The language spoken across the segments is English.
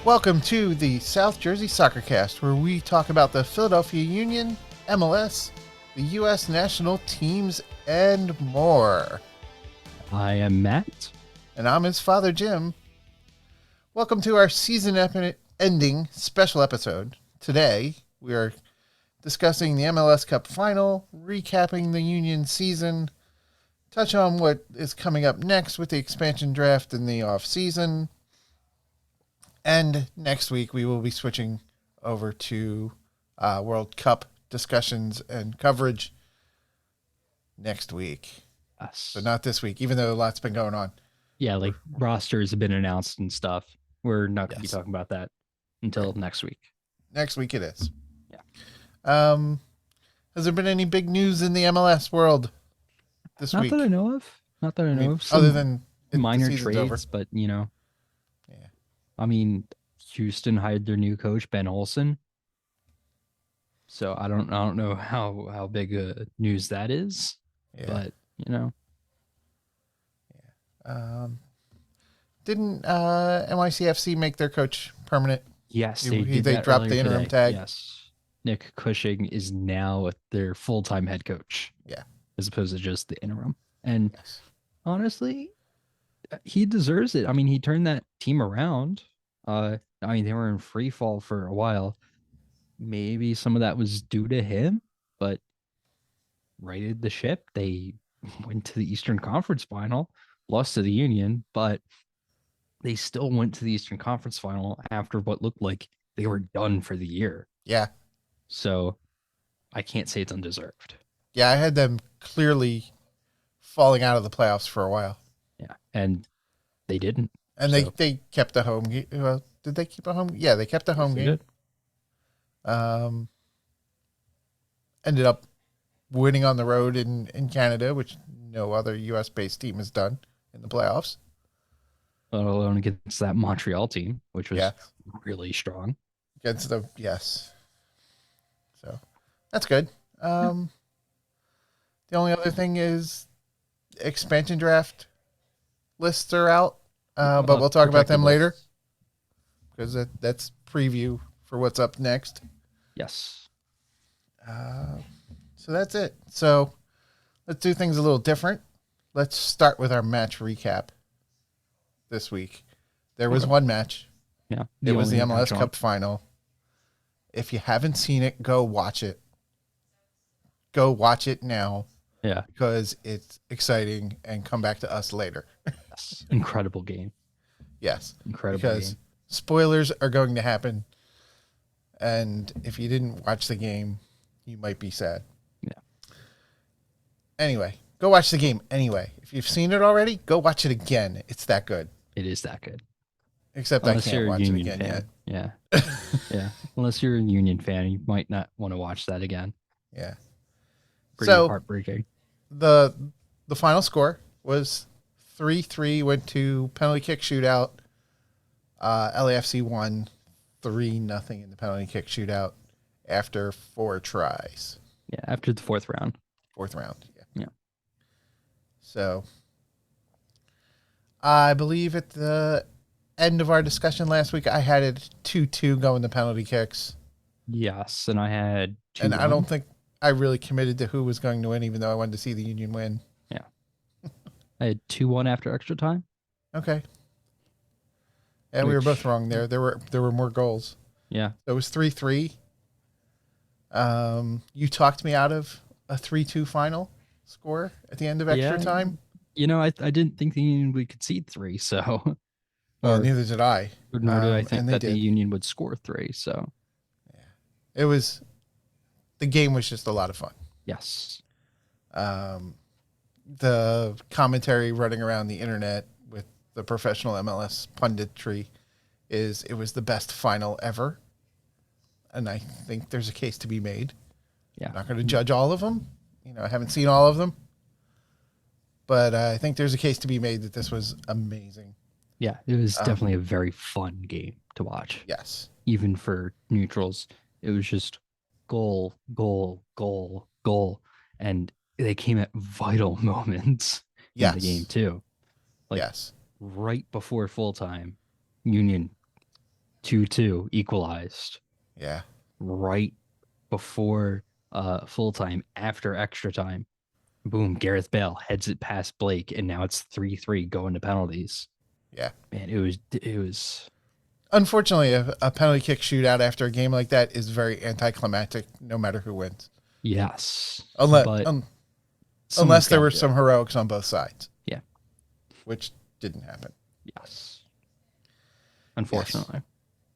Welcome to the South Jersey Soccer Cast, where we talk about the Philadelphia Union, MLS, the U.S. national teams, and more. I am Matt. And I'm his father, Jim. Welcome to our season-ending special episode. Today, we are discussing the MLS Cup Final, recapping the Union season, touch on what is coming up next with the expansion draft in the off-season. And next week, we will be switching over to World Cup discussions and coverage next week. Yes. So not this week, even though a lot's been going on. Yeah, like rosters have been announced and stuff. We're not going to be talking about that until next week. Next week it is. Yeah. Has there been any big news in the MLS world this week? Not that I know of. Not that I know of. Some other than minor trades, over. but you know. Yeah. I mean, Houston hired their new coach, Ben Olsen. So I don't know how big a news that is. Yeah. But you know. Yeah. Didn't NYCFC make their coach permanent? Yes, they dropped the interim tag. Yes, Nick Cushing is now their full-time head coach. Yeah, as opposed to just the interim. And honestly, he deserves it. I mean, he turned that team around. I mean, they were in free fall for a while. Maybe some of that was due to him, but righted the ship. They went to the Eastern Conference Final, lost to the Union, but they still went to the Eastern Conference Final after what looked like they were done for the year. Yeah. So I can't say it's undeserved. Yeah, I had them clearly falling out of the playoffs for a while. Yeah, and they didn't. And they kept the home game. Well, did they keep a home? Yeah, they kept the home game. Ended up winning on the road in Canada, which no other U.S.-based team has done in the playoffs. Let alone against that Montreal team, which was really strong. Against the So that's good. The only other thing is expansion draft lists are out, but we'll talk about them later because that's preview for what's up next. Yes. So that's it. So let's do things a little different. Let's start with our match recap. This week, there was one match. Yeah, it was the MLS Cup Final. If you haven't seen it, go watch it. Go watch it now. Yeah, because it's exciting, and come back to us later. Yes. Incredible game. Yes, incredible. Because game. Spoilers are going to happen, and if you didn't watch the game, you might be sad. Yeah. Anyway, go watch the game anyway. If you've seen it already, go watch it again. It's that good. It is that good. Except unless I can't watch it again fan. yet. Yeah. Yeah. Unless you're a Union fan, you might not want to watch that again. Yeah. Pretty heartbreaking. The final score was 3-3, went to penalty kick shootout. LAFC won 3-0 in the penalty kick shootout after 4 tries. Yeah, after the fourth round. Yeah. So I believe at the end of our discussion last week, I had it 2-2 going to penalty kicks. Yes, and I had 2-1. And I don't think I really committed to who was going to win, even though I wanted to see the Union win. Yeah. I had 2-1 after extra time. Okay. Yeah, we were both wrong there. There were more goals. Yeah. It was 3-3. You talked me out of a 3-2 final score at the end of extra time. You know, I didn't think the Union would concede 3, so. Well, neither did I. Nor did I think that the Union would score 3, so. Yeah. The game was just a lot of fun. Yes. The commentary running around the internet with the professional MLS punditry it was the best final ever. And I think there's a case to be made. Yeah. I'm not going to judge all of them. I haven't seen all of them. But I think there's a case to be made that this was amazing. Yeah, it was definitely a very fun game to watch. Yes. Even for neutrals, it was just goal, goal, goal, goal. And they came at vital moments in the game too. Like right before full time, Union 2-2 equalized Yeah. right before full time, after extra time. Boom, Gareth Bale heads it past Blake, and now it's 3-3 going to penalties. Yeah. Man, it was Unfortunately, a penalty kick shootout after a game like that is very anticlimactic, no matter who wins. yes, Unless, but someone's unless there got to were do it. some heroics on both sides, Yeah, which didn't happen. yes, Yes. unfortunately.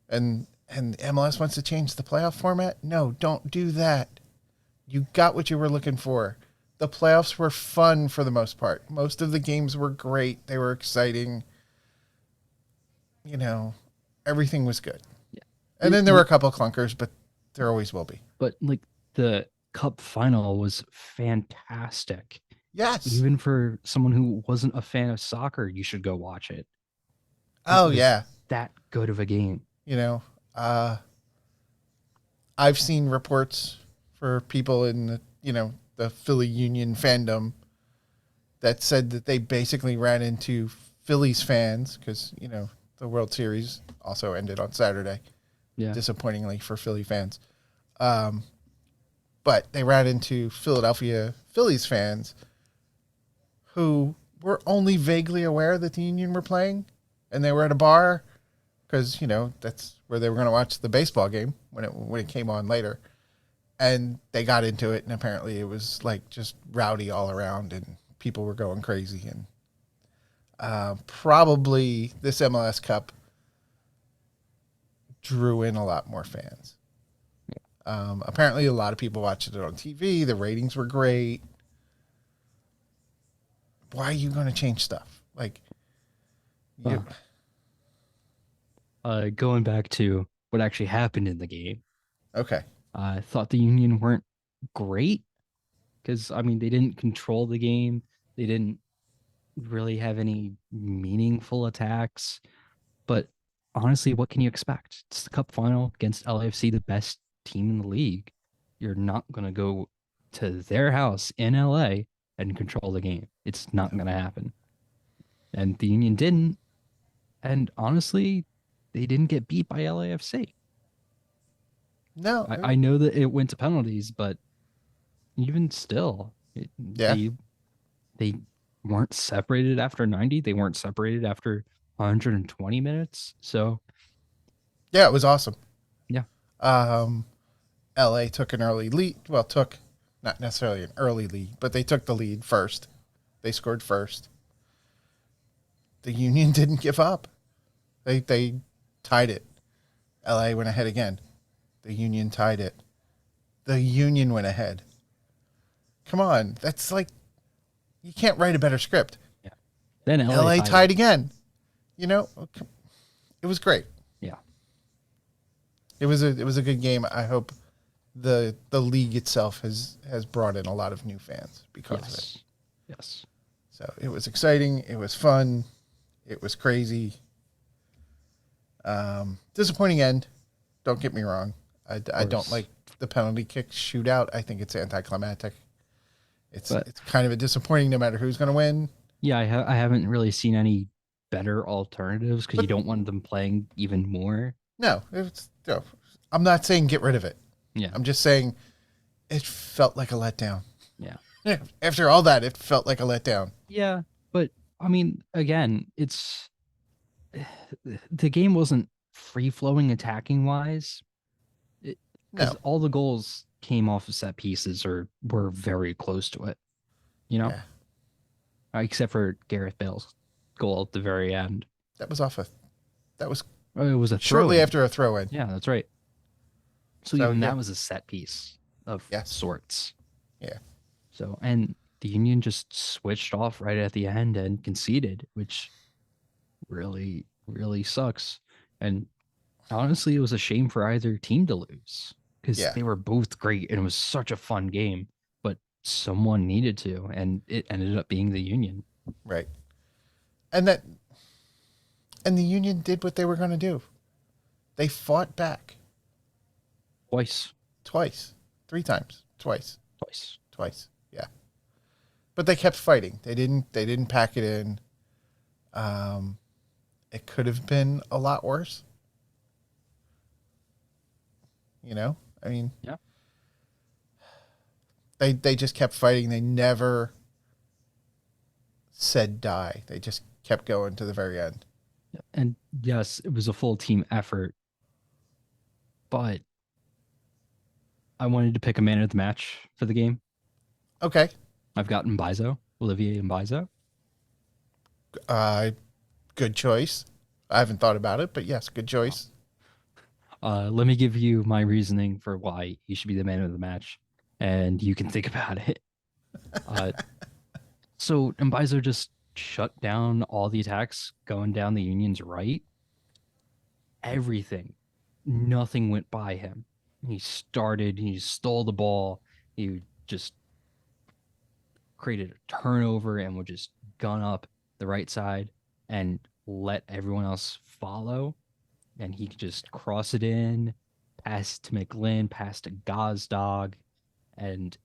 And MLS wants to change the playoff format? No, don't do that. You got what you were looking for. The playoffs were fun for the most part. Most of the games were great. They were exciting. You know, everything was good. Yeah, And then there were a couple of clunkers, but there always will be. but like the cup final was fantastic. Yes. Even for someone who wasn't a fan of soccer, you should go watch it. It Oh, was yeah. that good of a game. You know, I've seen reports for people in the Philly Union fandom that said that they basically ran into Phillies fans because, the World Series also ended on Saturday, Yeah. disappointingly for Philly fans. But they ran into Philadelphia Phillies fans who were only vaguely aware that the Union were playing, and they were at a bar because that's where they were going to watch the baseball game when it came on later, and they got into it, and apparently it was like just rowdy all around, and people were going crazy, and probably this MLS Cup drew in a lot more fans. Apparently, a lot of people watched it on TV. The ratings were great. Why are you going to change stuff? Like, you, Going back to what actually happened in the game, okay, I thought the Union weren't great because I mean they didn't control the game. They didn't really have any meaningful attacks. But honestly, what can you expect? It's the Cup final against LAFC, the best team in the league. You're not gonna go to their house in LA and control the game. It's not gonna happen. And the Union didn't. And honestly, they didn't get beat by LAFC. I no, know that it went to penalties, but even still, yeah, they weren't separated after 90. They weren't separated after 120 minutes. So yeah, it was awesome. yeah, Um, LA took an early lead. Well, took not necessarily an early lead, but they took the lead first. They scored first. The Union didn't give up. They tied it. LA went ahead again. The Union tied it. The Union went ahead. Come on, that's like you can't write a better script. yeah. Then LA LA tied tied it. again. It was great. Yeah. It was a good game. I hope the league itself has brought in a lot of new fans because of it. Yes. Yes. So it was exciting. It was fun. It was crazy. Disappointing end. Don't get me wrong. I don't like the penalty kick shootout. I think it's anticlimactic. It's kind of a disappointing no matter who's going to win. Yeah, I haven't really seen any better alternatives because But you don't want them playing even more. no, I'm not saying get rid of it. Yeah. I'm just saying it felt like a letdown. Yeah. After all that, it felt like a letdown. Yeah. But I mean, again, it's the game wasn't free flowing attacking wise because No. all the goals came off of set pieces or were very close to it, you know, Yeah. except for Gareth Bale's goal at the very end. That was that was Oh, it was a shortly throw-in. after a throw in. Yeah, that's right. So So even yeah. that was a set piece of Yes. sorts. Yeah. So, and the Union just switched off right at the end and conceded, which really, really sucks. And honestly, it was a shame for either team to lose because Yeah. they were both great and it was such a fun game. But someone needed to, and it ended up being the Union. Right. And the Union did what they were going to do. They fought back Twice. twice, three times, twice. Yeah. But they kept fighting. They didn't pack it in. It could have been a lot worse. You know, I mean, Yeah. they just kept fighting. They never said die. They just kept going to the very end. And yes, it was a full team effort, but I wanted to pick a man of the match for the game. Okay, I've got Mbizo, Olivier Mbizo. uh, good choice. I haven't thought about it, but yes, good Oh. choice. Let me give you my reasoning for why he should be the man of the match, and you can think about it. Uh, so Mbizo just shut down all the attacks going down the Union's right. Everything, nothing went by him. He stole the ball, he just created a turnover and would just gun up the right side and let everyone else follow. And he could just cross it in, pass to McGlynn, pass to Gazdag. And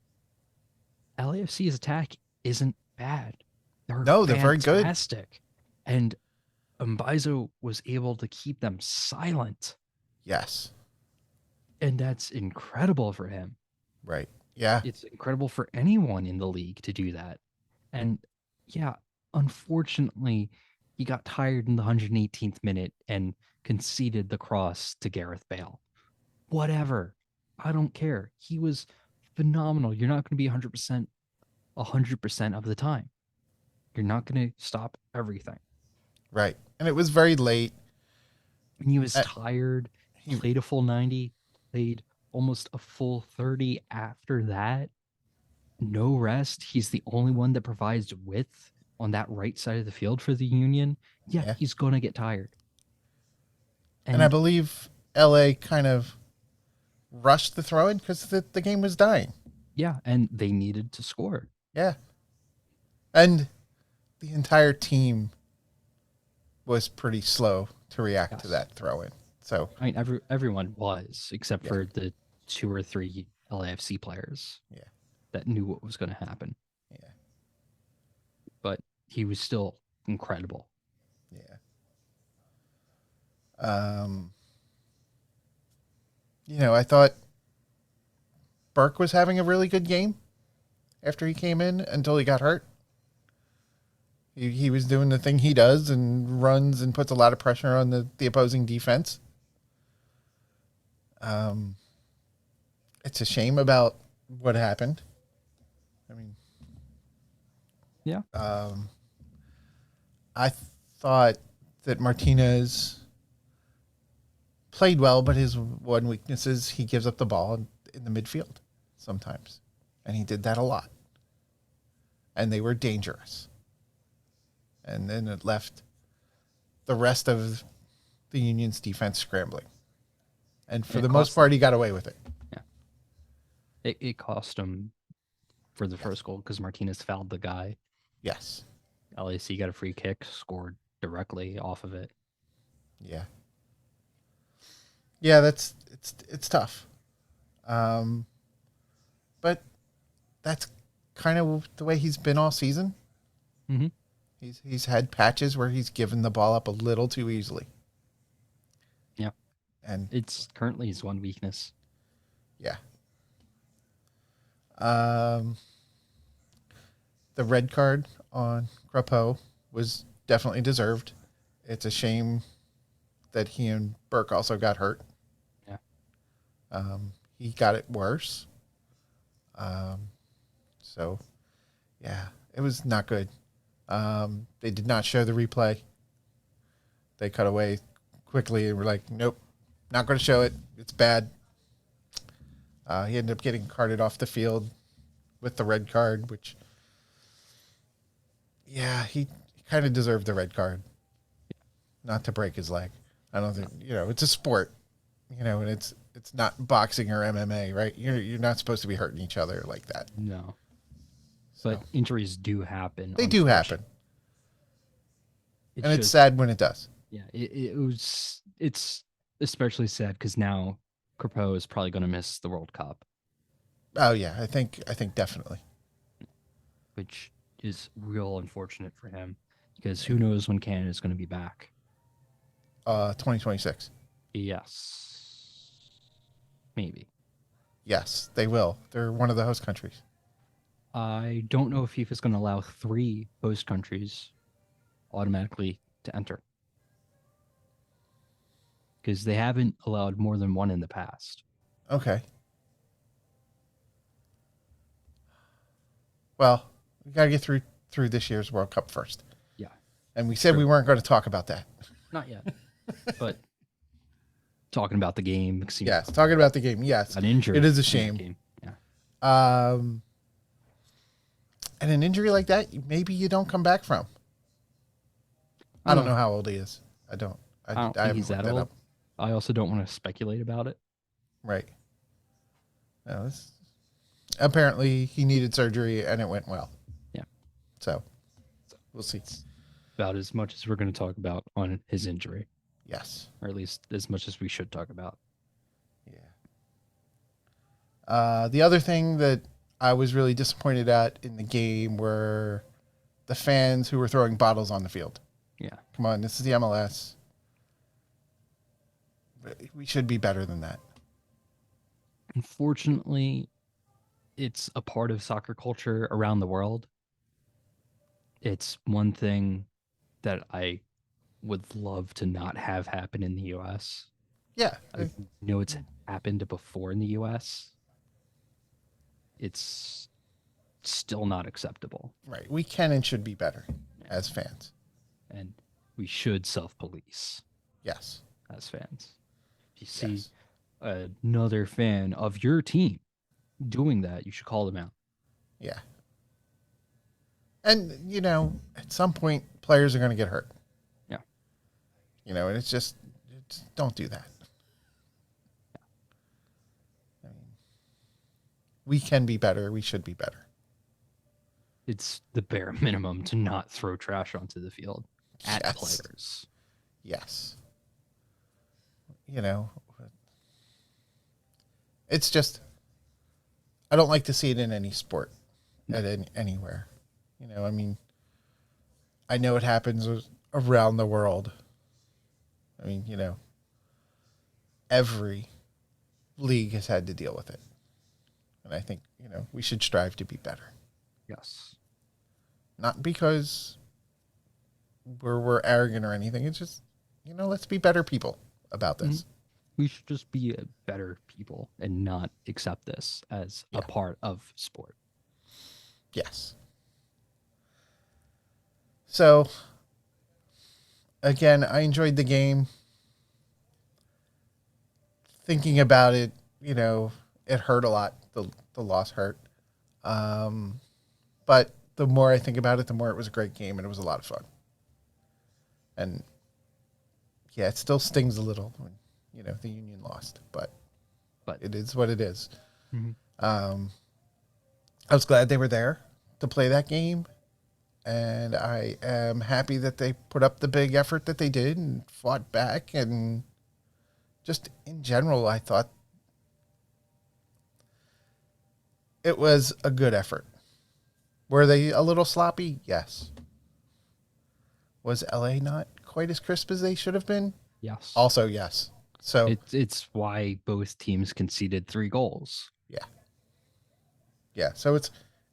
LAFC's attack isn't bad. They're No, they're very good. fantastic. And Mbizo was able to keep them silent. Yes, And that's incredible for him. right. Yeah, It's incredible for anyone in the league to do that. And yeah, unfortunately, he got tired in the 118th minute and conceded the cross to Gareth Bale. Whatever. I don't care. He was phenomenal. You're not going to be 100% of the time. You're not going to stop everything. right. And it was very late. And he was Uh, tired, he, played a full 90, played almost a full 30 after that. No rest. He's the only one that provides width on that right side of the field for the Union. Yeah, yeah, he's going to get tired. and I And believe LA kind of rushed the throw in because the game was dying. yeah, and they needed to score. Yeah, and the entire team was pretty slow to react to Yes. that throw in. So I mean, everyone was, except yeah, for the two or three LAFC players yeah, that knew what was going to happen. yeah, But he was still incredible. yeah. Um, I thought Burke was having a really good game after he came in until he got hurt. He was doing the thing he does and runs and puts a lot of pressure on the opposing defense. Um, it's a shame about what happened. I mean, Yeah. um, I thought that Martinez played well, but his one weakness is he gives up the ball in the midfield sometimes. And he did that a lot. And they were dangerous. And then it left the rest of the Union's defense scrambling. And for It the most cost part, he got away with it. yeah. It cost him for the Yes. first goal because Martinez fouled the guy. Yes. LAC got a free kick, scored directly off of it. Yeah. Yeah, it's tough. Um, but that's kind of the way he's been all season. Mm-hmm. He's had patches where he's given the ball up a little too easily. Yeah. And It's currently his one weakness. yeah. Um, the red card on Crapeau was definitely deserved. It's a shame that he and Burke also got hurt. Yeah. He got it worse. So, yeah, it was not good. They did not show the replay. They cut away quickly and were like, nope, not going to show it. It's bad. He ended up getting carted off the field with the red card, which, yeah, he kind of deserved the red card. Not to break his leg. I don't think, it's a sport, and it's not boxing or MMA, right? You're not supposed to be hurting each other like that. No. So But injuries do happen. they do happen. It's And it's just sad when it does. yeah, it's especially sad because now Crapeau is probably going to miss the World Cup, Oh yeah, I think definitely. which is real unfortunate for him because who knows when Canada is going to be back. 2026. Yes. Maybe. Yes, they will. They're one of the host countries. I don't know if FIFA's going to allow 3 host countries automatically to enter because they haven't allowed more than 1 in the past. Okay. Well, we got to get through this year's World Cup first. Yeah. And we said we weren't going to talk about that. Not yet. But talking about the game. Yes, talking about the game. Yes. An injury. It is a shame. Yeah. And an injury like that, maybe you don't come back from. I don't know how old he is. I don't think he's that old. I also don't want to speculate about it. Right. No, apparently he needed surgery and it went well. Yeah. So we'll see. It's about as much as we're going to talk about on his injury. Yes. Or at least as much as we should talk about. Yeah. The other thing that I was really disappointed at in the game were the fans who were throwing bottles on the field. Yeah. Come on, this is the MLS. We should be better than that. Unfortunately, it's a part of soccer culture around the world. It's one thing that I would love to not have happen in the US. Yeah. I know it's happened before in the US. It's still not acceptable. Right. We can and should be better as fans. And we should self-police. Yes. As fans. If you see another fan of your team doing that, you should call them out. Yeah. And, at some point, players are going to get hurt. Yeah. And it's just don't do that. I mean, we can be better. We should be better. It's the bare minimum to not throw trash onto the field at players. Yes. It's just, I don't like to see it in any sport, anywhere. I know it happens around the world. Every league has had to deal with it. And I think, we should strive to be better. Yes. Not because we're arrogant or anything. It's just, let's be better people about this. Mm-hmm. We should just be better people and not accept this as a part of sport. Yes. So, again, I enjoyed the game. Thinking about it, it hurt a lot. The loss hurt. But the more I think about it, the more it was a great game and it was a lot of fun. And yeah, it still stings a little when, the Union lost, but it is what it is. Mm-hmm. I was glad they were there to play that game. And I am happy that they put up the big effort that they did and fought back. And just in general, I thought it was a good effort. Were they a little sloppy? Yes. Was LA not quite as crisp as they should have been? Yes. Also, yes. So it's why both teams conceded 3 goals. Yeah. Yeah. So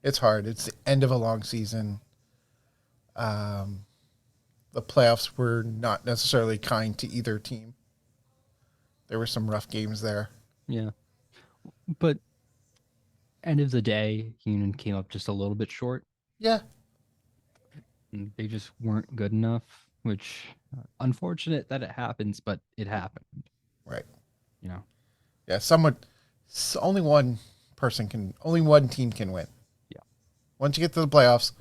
it's hard. It's the end of a long season. The playoffs were not necessarily kind to either team. There were some rough games there. Yeah. But end of the day, Union came up just a little bit short. Yeah. And they just weren't good enough, which unfortunate that it happens, but it happened. Right. Yeah, only one team can win. Yeah. Once you get to the playoffs,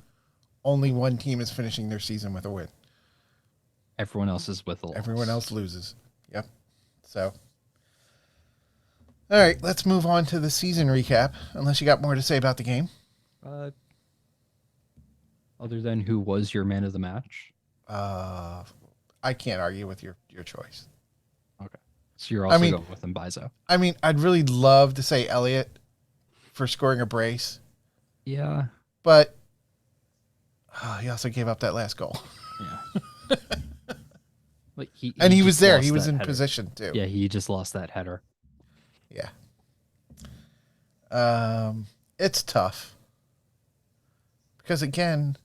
only one team is finishing their season with a win. Everyone else is with a loss. Everyone else loses. Yep. So, all right, let's move on to the season recap, unless you got more to say about the game. Other than who was your man of the match? I can't argue with your choice. Okay. So you're also going with Mbaizo. I'd really love to say Elliott for scoring a brace. Yeah. But he also gave up that last goal. Yeah. Like he was there. He was in position too. Yeah, he just lost that header. Yeah. It's tough because again,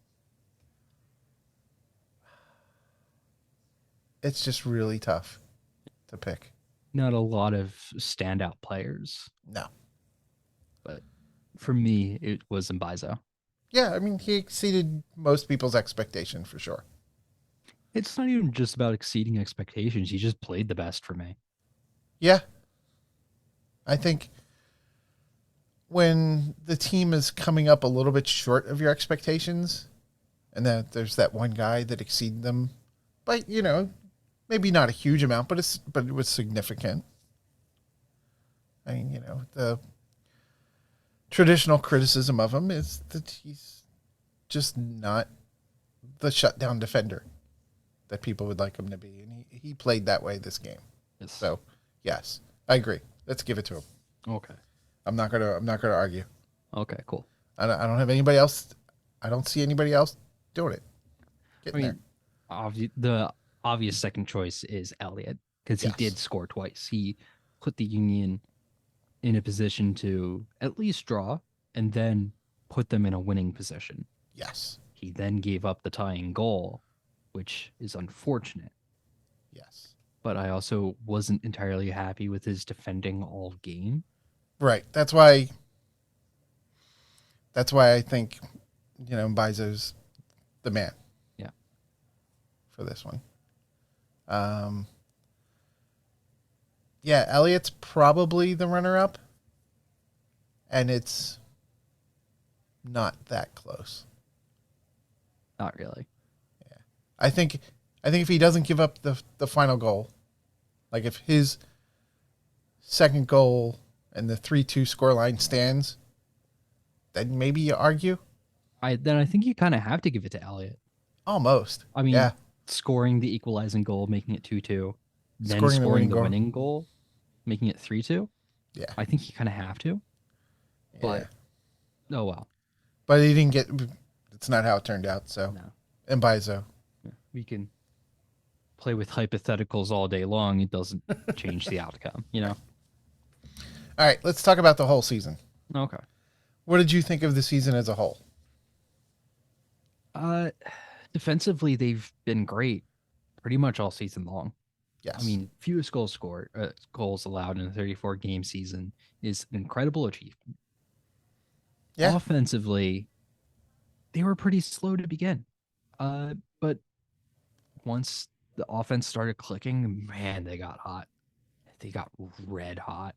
it's just really tough to pick. Not a lot of standout players, No. but for me, it was Mbizo. Yeah, I mean, he exceeded most people's expectation for sure. It's not even just about exceeding expectations. He just played the best for me. Yeah. I think when the team is coming up a little bit short of your expectations, and then there's that one guy that exceeded them, but maybe not a huge amount, but it was significant. I mean, the traditional criticism of him is that he's just not the shutdown defender that people would like him to be, and he played that way this game. Yes. So, yes, I agree. Let's give it to him. Okay. I'm not gonna argue. Okay, cool. I don't have anybody else. I don't see anybody else doing it. I Getting mean, the obvious second choice is Elliott because he Yes. did score twice. He put the Union in a position to at least draw and then put them in a winning position. Yes. He then gave up the tying goal, which is unfortunate. Yes. But I also wasn't entirely happy with his defending all game. Right. That's why I think Mbizo's the man. Yeah. For this one. Yeah, Elliott's probably the runner-up, and it's not that close. Not really. I think if he doesn't give up the final goal, like if his second goal and the 3-2 scoreline stands, then maybe you argue. I think you kind of have to give it to Elliott. Almost. I mean, yeah. Scoring the equalizing goal, making it 2-2, then Scoring scoring the the winning winning goal, making it 3-2. Yeah. I think you kind of have to. But oh well. But he didn't get. It's not how it turned out. So, No. And Mbizo. Yeah. We can play with hypotheticals all day long. It doesn't change the outcome, All right, let's talk about the whole season. Okay. What did you think of the season as a whole? Defensively, they've been great pretty much all season long. Yes. I mean, fewest goals allowed in a 34-game season is an incredible achievement. Yeah. Offensively, they were pretty slow to begin. But once the offense started clicking, man, they got hot. They got red hot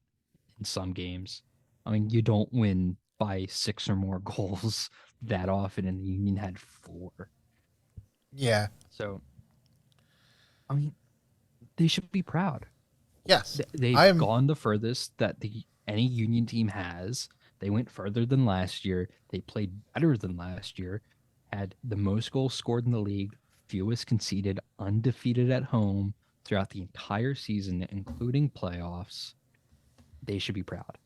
in some games. I mean, you don't win by 6 or more goals that often, and the Union had 4. Yeah. So, I mean, they should be proud. Yes. They've gone the furthest that any Union team has. They went further than last year. They played better than last year, had the most goals scored in the league, fewest conceded, undefeated at home throughout the entire season, including playoffs. They should be proud.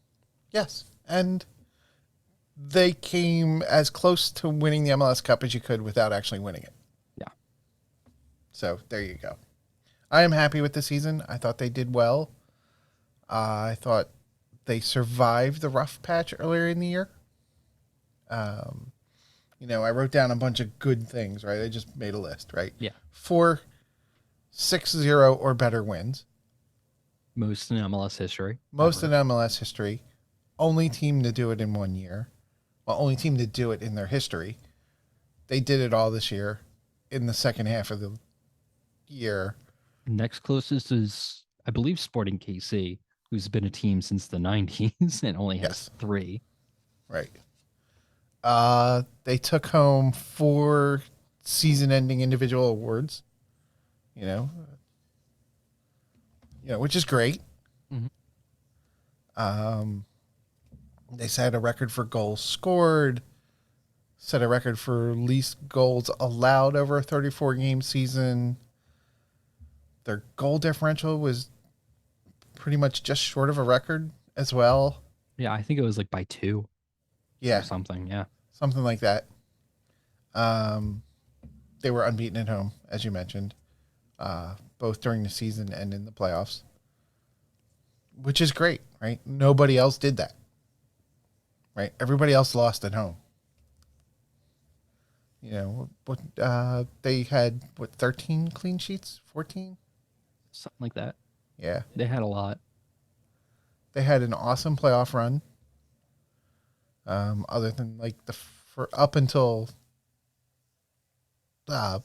Yes. And they came as close to winning the MLS Cup as you could without actually winning it. Yeah. So there you go. I am happy with the season. I thought they did well. I thought they survived the rough patch earlier in the year. I wrote down a bunch of good things, right? I just made a list, right? Yeah. 4 6-0 or better wins. Most in MLS history. Most in MLS history. Only team to do it in 1 year. Well, only team to do it in their history. They did it all this year in the second half of the year. Next closest is, I believe, Sporting KC, who's been a team since the 90s and only has 3. Right. They took home 4 season-ending individual awards. Which is great. Mm-hmm. They set a record for goals scored, set a record for least goals allowed over a 34-game season. Their goal differential was pretty much just short of a record as well. Yeah, I think it was like by 2. Yeah. Or something, yeah. Something like that. They were unbeaten at home, as you mentioned, both during the season and in the playoffs, which is great, right? Nobody else did that. right? Everybody else lost at home. What they had 13 clean sheets, 14. Something like that. Yeah, They had a lot. they had an awesome playoff run. Other than like for up until uh,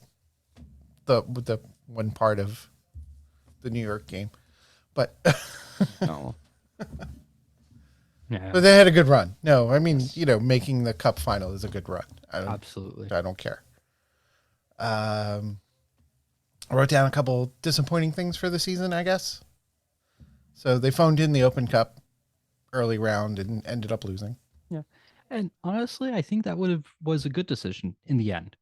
the one part of the New York game, but No. Yeah, but they had a good run. No, I mean yes, making the Cup final is a good run. absolutely. I don't care. I wrote down a couple disappointing things for the season, I guess. So they phoned in the Open Cup early round and ended up losing. Yeah. And honestly, I think that was a good decision in the end.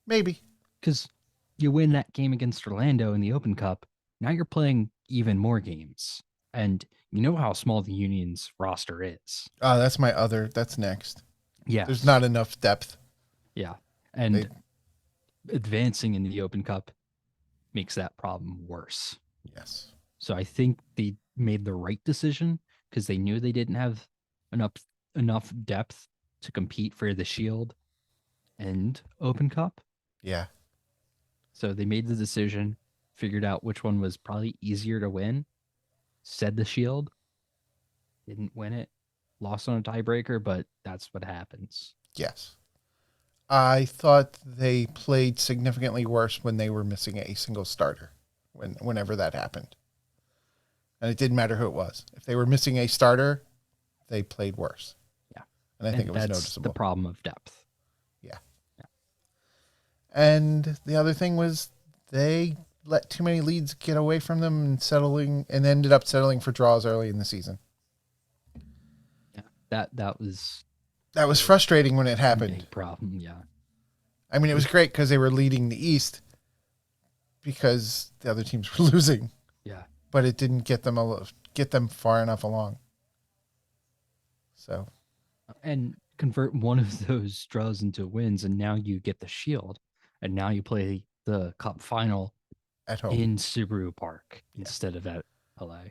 Maybe. Because you win that game against Orlando in the Open Cup, now you're playing even more games. And you know how small the Union's roster is. That's next. There's Yes. not enough depth. Yeah. They, And advancing in the Open Cup makes that problem worse. yes. So I think they made the right decision because they knew they didn't have enough enough depth to compete for the Shield and Open Cup. Yeah. So they made the decision, figured out which one was probably easier to win, said the Shield, didn't win it, lost on a tiebreaker, but that's what happens. Yes. I thought they played significantly worse when they were missing a single starter. Whenever that happened. And it didn't matter who it was. If they were missing a starter, they played worse. Yeah. And I think it was that's noticeable. the problem of depth. Yeah. And the other thing was they let too many leads get away from them and ended up settling for draws early in the season. Yeah. That was Frustrating when it a happened. big problem. Yeah. I mean, it was great because they were leading the East because the other teams were losing. Yeah. But it didn't get them far enough along. So, and convert one of those draws into wins, and now you get the Shield, and now you play the Cup Final at home in Subaru Park instead of at LA.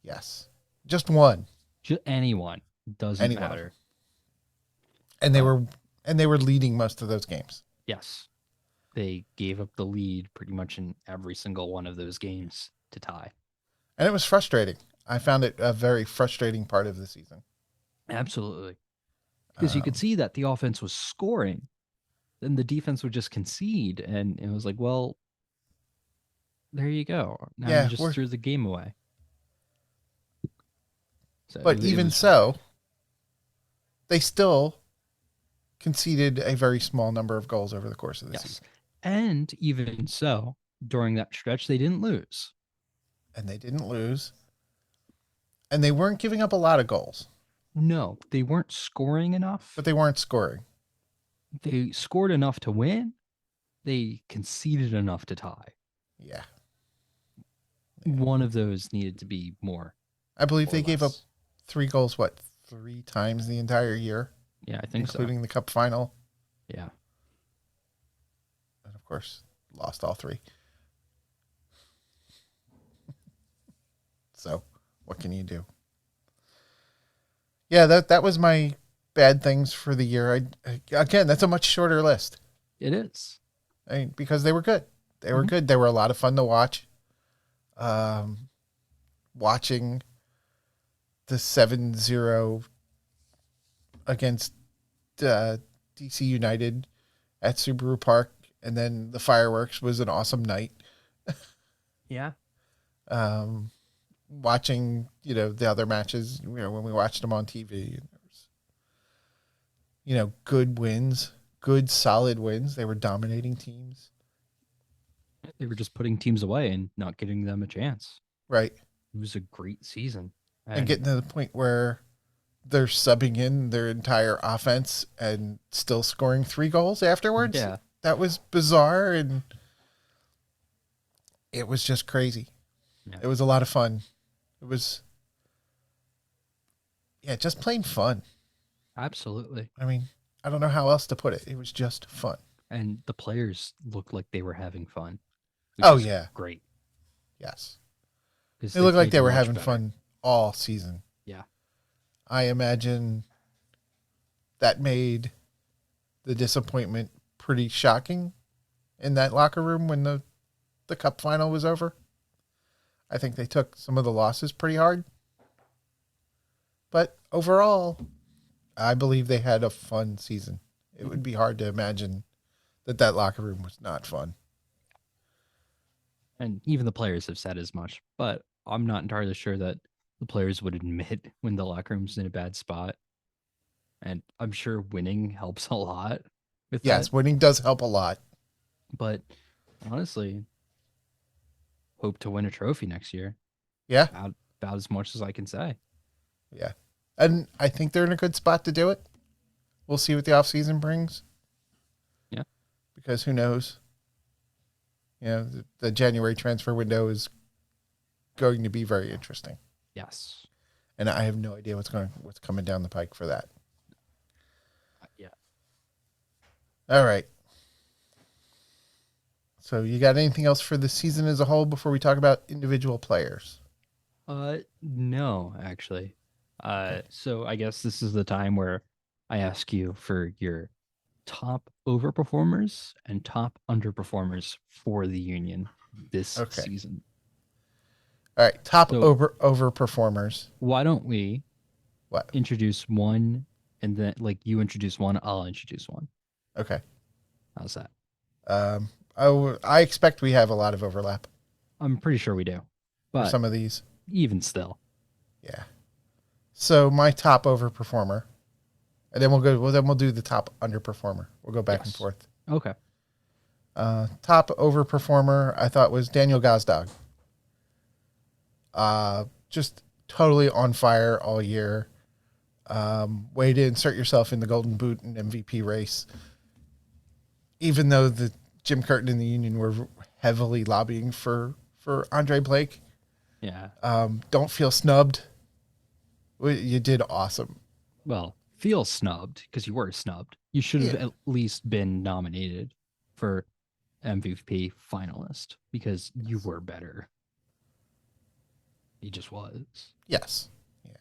Yes, just one. Just anyone doesn't matter. And they were leading most of those games. Yes, they gave up the lead pretty much in every single one of those games to tie. And it was frustrating. I found it a very frustrating part of the season. Absolutely. Because you could see that the offense was scoring, then the defense would just concede. And it was like, well, there you go. Now you just threw the game away. So but even so, they still conceded a very small number of goals over the course of the season. And even so, during that stretch, they didn't lose. And they weren't giving up a lot of goals. No, they weren't scoring enough. But they weren't scoring. They scored enough to win. They conceded enough to tie. Yeah. One of those needed to be more. I believe they gave up 3 goals, 3 times the entire year? Yeah, I think including the Cup Final. Yeah. And of course, lost all 3. So, what can you do? Yeah, that was my bad things for the year. Again, that's a much shorter list. It is. Because they were good. They were good. They were a lot of fun to watch. Watching the 7-0 against DC United at Subaru Park, and then the fireworks was an awesome night. Yeah. Watching, the other matches, when we watched them on TV, good wins, good solid wins. They were dominating teams. They were just putting teams away and not giving them a chance. Right. It was a great season. And getting to the point where they're subbing in their entire offense and still scoring 3 goals afterwards. Yeah. That was bizarre, and it was just crazy. Yeah. It was a lot of fun. It was, just plain fun. Absolutely. I mean, I don't know how else to put it. It was just fun. And the players looked like they were having fun. Oh, yeah. Great. Yes. They looked like they were having fun all season. Yeah. I imagine that made the disappointment pretty shocking in that locker room when the cup final was over. I think they took some of the losses pretty hard. But overall, I believe they had a fun season. It would be hard to imagine that locker room was not fun. And even the players have said as much, but I'm not entirely sure that the players would admit when the locker room's in a bad spot. And I'm sure winning helps a lot with that. Yes, winning does help a lot. But honestly, hope to win a trophy next year. Yeah, About as much as I can say. yeah. And I think they're in a good spot to do it. We'll see what the offseason brings. Yeah. Because who knows? The January transfer window is going to be very interesting. Yes. And I have no idea what's coming down the pike for that. Yeah. All right. So you got anything else for the season as a whole before we talk about individual players? No, actually. So I guess this is the time where I ask you for your top overperformers and top underperformers for the Union this Okay. season. All right. Top So overperformers. why don't we What? introduce one and then you introduce one, I'll introduce one. Okay. How's that? I expect we have a lot of overlap I'm pretty sure we do. for But some of these. even still. Yeah. So my top overperformer, and then we'll do the top underperformer. We'll go back and Yes. forth. Okay. Top overperformer I thought was Daniel Gazdag. Just totally on fire all year. Way to insert yourself in the Golden Boot and MVP race. Even though the Jim Curtin and the Union were heavily lobbying for Andre Blake. Yeah. Don't feel snubbed. You did awesome. Well, feel snubbed because you were snubbed. You should have Yeah. at least been nominated for MVP finalist because you were better. He just was. Yes. Yeah.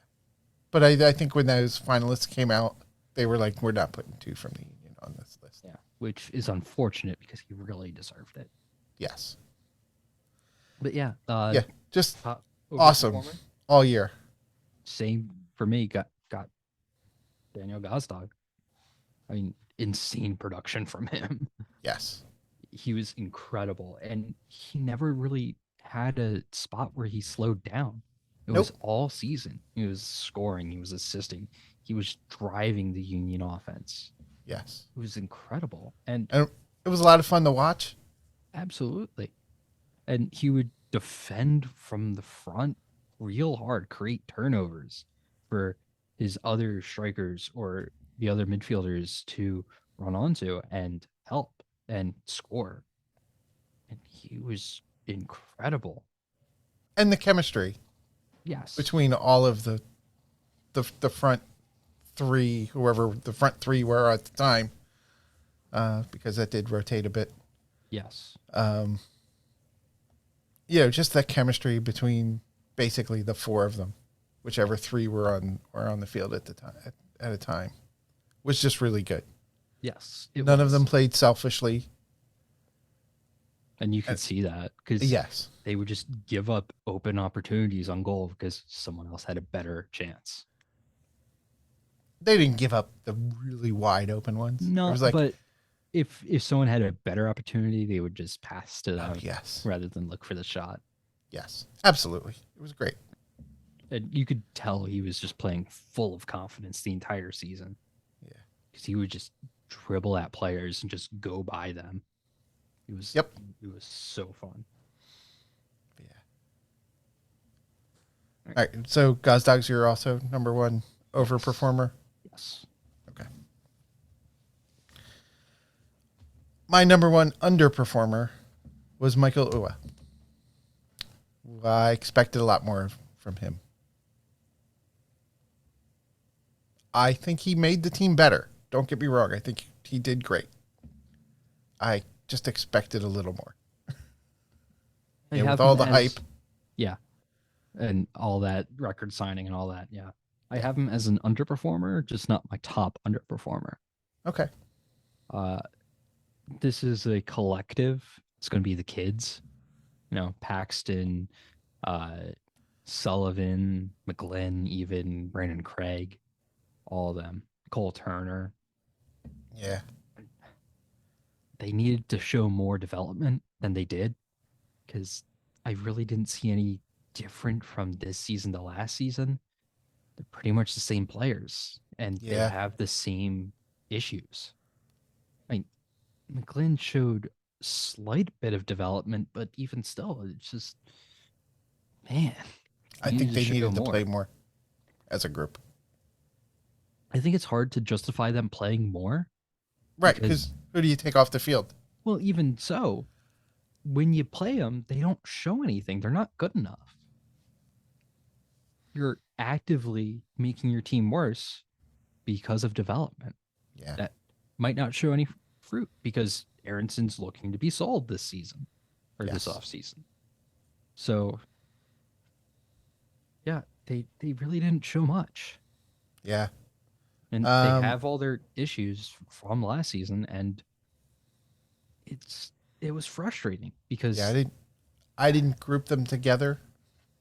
But I think when those finalists came out, they were like, we're not putting two from the Union on this list. Yeah. Which is unfortunate because he really deserved it. Yes. But yeah. Yeah. Just Top awesome overperformer. all year. Same for me. Got Daniel Gazdag. I mean, insane production from him. Yes. He was incredible, and he never really had a spot where he slowed down. It was Nope. all season. He was scoring, he was assisting, he was driving the Union offense. Yes. It was incredible, and And it was a lot of fun to watch. absolutely. And he would defend from the front real hard, create turnovers for his other strikers or the other midfielders to run onto and help and score. And he was incredible. And the chemistry Yes. between all of the front three, whoever the front three were at the time, because that did rotate a bit. Yes. Just that chemistry between basically the four of them, whichever three were on the field at the time at a time, was just really good. Yes. None of them played selfishly. And you could see that because Yes. they would just give up open opportunities on goal because someone else had a better chance. They didn't give up the really wide open ones. No, It was like, but if someone had a better opportunity, they would just pass to them yes. rather than look for the shot. Yes. Absolutely. It was great. And you could tell he was just playing full of confidence the entire season. Yeah. Because he would just dribble at players and just go by them. It was so fun. Yeah. All right. So Gazdag's you're also number one overperformer. Yes. Okay. My number one underperformer was Michael Uwa. I expected a lot more from him. I think he made the team better. Don't get me wrong. I think he did great. I just expected a little more. With all the hype. Yeah. And all that record signing and all that. Yeah. I Yeah. have him as an underperformer, just not my top underperformer. Okay. Uh, this is a collective. It's going to be the kids, Paxton, uh, Sullivan, McGlynn, even Brandon Craig, all of them, Cole Turner. Yeah. They needed to show more development than they did because I really didn't see any different from this season to last season. They're pretty much the same players and they Yeah. have the same issues. I mean, McGlynn showed slight bit of development, but even still, it's just man, I he think needed to they show needed to play more. more as a group. I think it's hard to justify them playing more Right. Because because, who do you take off the field? well, even so, when you play them, they don't show anything. They're not good enough. You're actively making your team worse because of development Yeah. that might not show any fruit because Aaronson's looking to be sold this season or this Yes. off season. So yeah, they really didn't show much. Yeah. And they Um. have all their issues from last season and it's it was frustrating Yeah. I because didn't. I didn't group them together,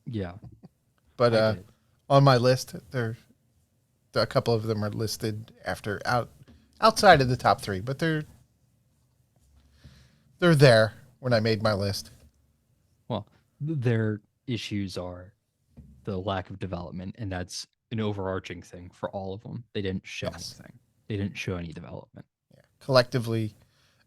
yeah, but I did. on my list, a couple of them are listed outside of the top three, but they're there when I made my list. Well, their issues are the lack of development, and that's an overarching thing for all of them. They didn't show Yes. anything. They didn't show any development. Yeah. Collectively,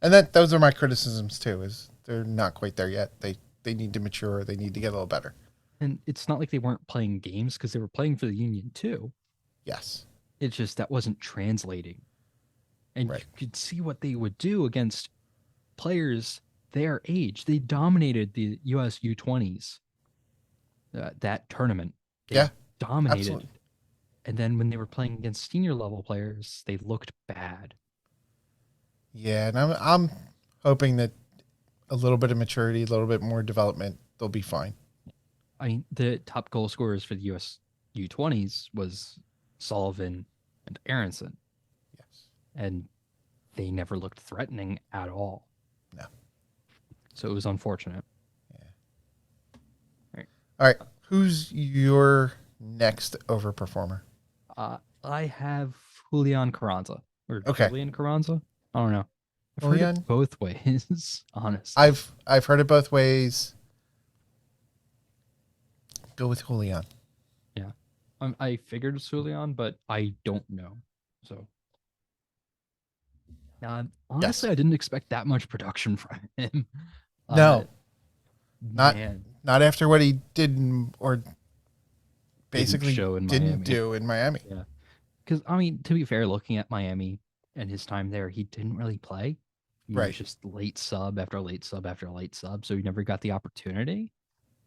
and that those are my criticisms too. Is they're not quite there yet. They need to mature. They need to get a little better. And it's not like they weren't playing games because they were playing for the Union too. Yes. It's just that wasn't translating. And you Right. could see what they would do against players their age. They dominated the US U20s, that tournament. They Yeah. dominated. Absolutely. And then when they were playing against senior level players, they looked bad. Yeah, and I'm hoping that a little bit of maturity, a little bit more development, they'll be fine. I mean, the top goal scorers for the US U20s was Sullivan and Aronson, Yes. and they never looked threatening at all. No. So it was unfortunate. Yeah. Right. All right. Who's your next overperformer? I have Julian Carranza or Okay. Julian Carranza. I don't know. I've heard Julian. it both ways, honestly. I've heard it both ways. Go with Julian. Yeah. I figured it's Julian, but I don't know. So now, Yes. honestly, I didn't expect that much production from him. Uh, No. Not man, not after what he did or didn't basically show in didn't Miami. do in Miami. Yeah. Because, I mean, to be fair, looking at Miami and his time there, he didn't really play. He was Right. just late sub after late sub after late sub. So he never got the opportunity.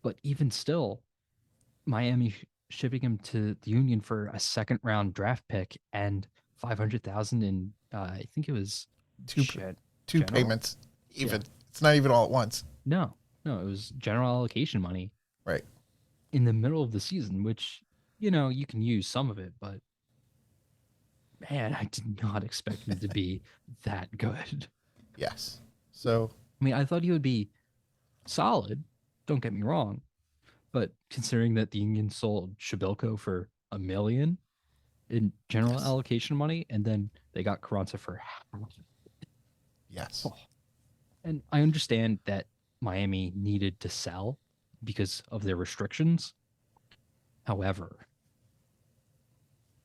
But even still, Miami shipping him to the Union for a second round draft pick and 500,000 in, I think it was Two shit, two general. payments. Yeah. Even it's not even all at once. No, no, it was general allocation money Right. in the middle of the season, which, you can use some of it, but man, I did not expect him to be that good. Yes. So I mean, I thought he would be solid. Don't get me wrong, but considering that the Union sold Shabilko for $1 million in general yes. allocation money, and then they got Carranza for half. Yes. Oh. And I understand that Miami needed to sell because of their restrictions. However,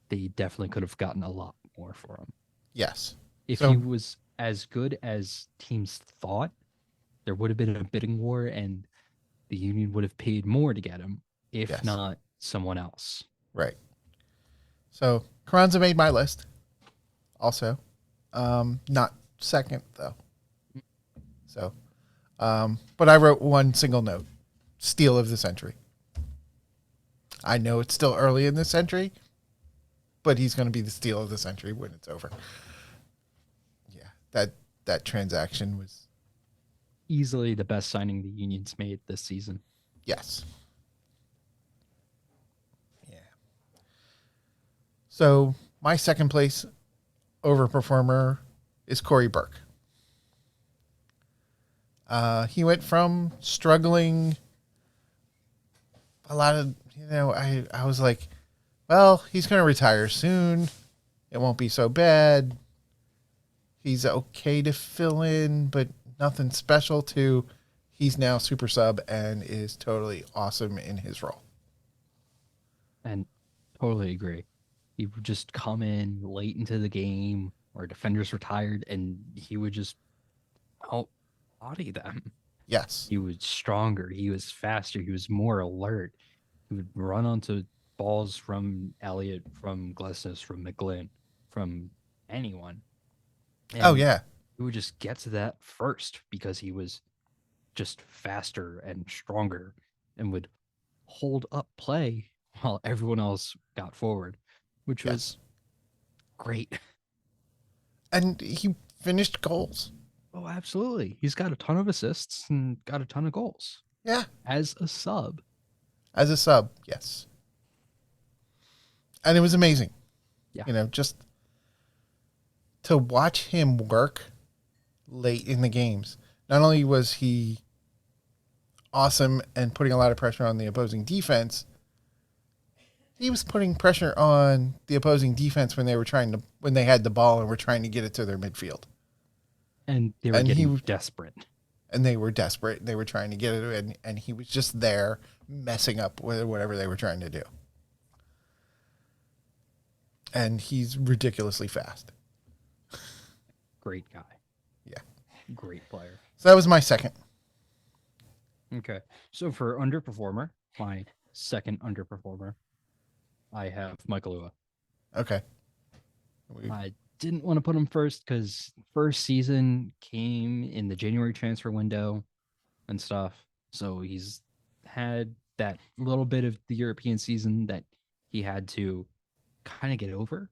they definitely could have gotten a lot more for him. Yes. If he So was as good as teams thought, there would have been a bidding war and the Union would have paid more to get him, if yes. not someone else. Right. So Carranza made my list. Also, not second though. So, but I wrote one single note: steal of the century. I know it's still early in the century, but he's going to be the steal of the century when it's over. Yeah, that transaction was Easily the best signing the Union's made this season. yes. Yeah. So my second place overperformer is Corey Burke. He went from struggling a lot of, I was like, well, he's going to retire soon. It won't be so bad. He's okay to fill in, but nothing special to. He's now super sub and is totally awesome in his role. And totally agree. He would just come in late into the game or defenders were tired and he would just out body them. Yes. He was stronger. He was faster. He was more alert. He would run onto balls from Elliott, from Glesnes, from McGlynn, from anyone. Oh, And yeah. he would just get to that first because he was just faster and stronger and would hold up play while everyone else got forward, which Yes. was great. And he finished goals. Oh, absolutely. He's got a ton of assists and got a ton of goals Yeah. as a sub. As a sub. Yes. And it was amazing. Yeah. Just to watch him work late in the games. Not only was he awesome and putting a lot of pressure on the opposing defense, he was putting pressure on the opposing defense when they had the ball and were trying to get it to their midfield. And they were And getting desperate. And they were desperate. They were trying to get it, and he was just there messing up with whatever they were trying to do. And he's ridiculously fast. Great guy. Yeah. Great player. So that was my second. Okay. So for underperformer, my second underperformer, I have Michael Ua. Okay. I didn't want to put him first because first season came in the January transfer window and stuff. So he's had that little bit of the European season that he had to kind of get over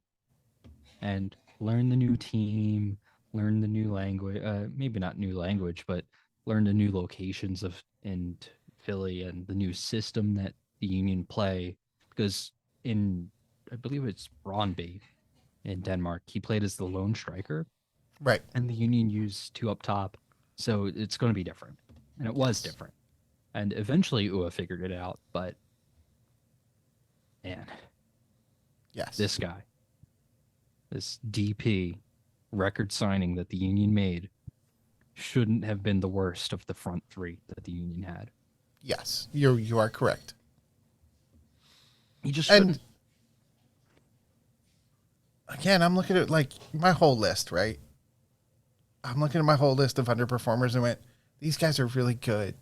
and learn the new team, learn the new language, maybe not new language, but learn the new locations of in Philly and the new system that the Union play. Because in, I believe it's Brøndby in Denmark, he played as the lone striker, Right. and the Union used two up top, so it's going to be different, and it was different. And eventually, Ua figured it out, but man, Yes. this guy, this DP record signing that the Union made shouldn't have been the worst of the front three that the Union had. Yes. You are correct. He just shouldn't. Again, I'm looking at like my whole list, right? I'm looking at my whole list of underperformers and went, these guys are really good.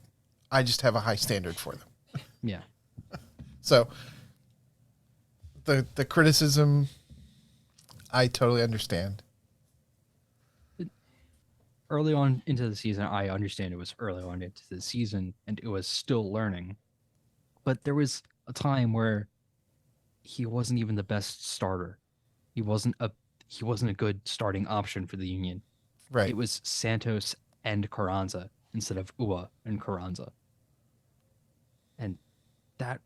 I just have a high standard for them. Yeah. So the criticism, I totally understand. Early on into the season, I understand it was early on into the season and it was still learning. But there was a time where he wasn't even the best starter. He wasn't a good starting option for the Union. Right. It was Santos and Carranza instead of Ua and Carranza. And that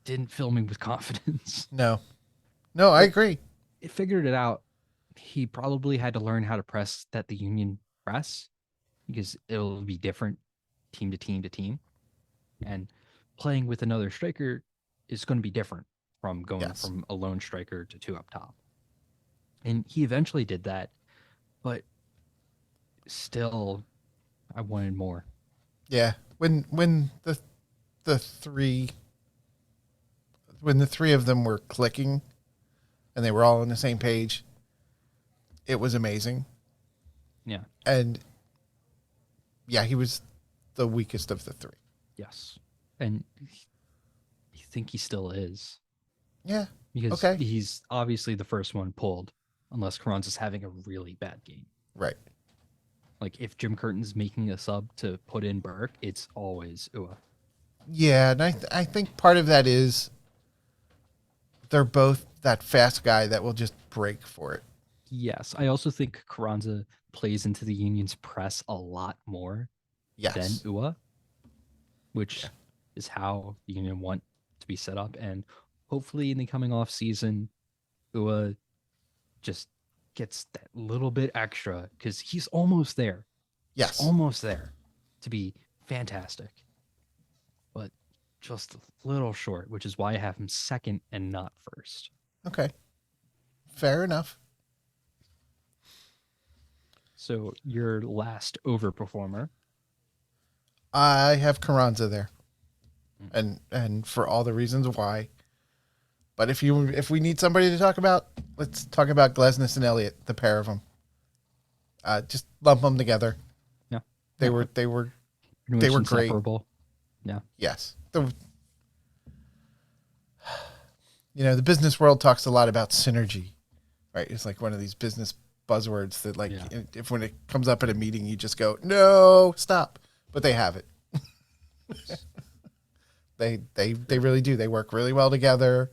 didn't fill me with confidence. No, I agree. It figured it out. He probably had to learn how to press that the Union press because it'll be different team to team to team. And playing with another striker is going to be different from going from a lone striker to two up top. And he eventually did that, but still, I wanted more. Yeah, when the three of them were clicking, and they were all on the same page, it was amazing. Yeah, and yeah, he was the weakest of the three. Yes, and I think he still is. Yeah, because okay. he's obviously the first one pulled, unless Carranza's having a really bad game. Right. Like if Jim Curtin's making a sub to put in Burke, it's always Ua. Yeah, and I think part of that is they're both that fast guy that will just break for it. Yes, I also think Carranza plays into the Union's press a lot more than Ua, which is how the Union want to be set up. And hopefully in the coming off season, Ua just gets that little bit extra because he's almost there. He's Yes. almost there to be fantastic, but just a little short, which is why I have him second and not first. Okay. Fair enough. So your last overperformer. I have Carranza there, Mm. and for all the reasons why. But if we need somebody to talk about, let's talk about Glesnes and Elliott, the pair of them. Just lump them together. Yeah. They Yeah. were Pretty they much were great. inseparable. Yeah. Yes. The business world talks a lot about synergy, right? It's like one of these business buzzwords that, like, Yeah. if when it comes up at a meeting, you just go, no, stop. But they have it. They really do. They work really well together.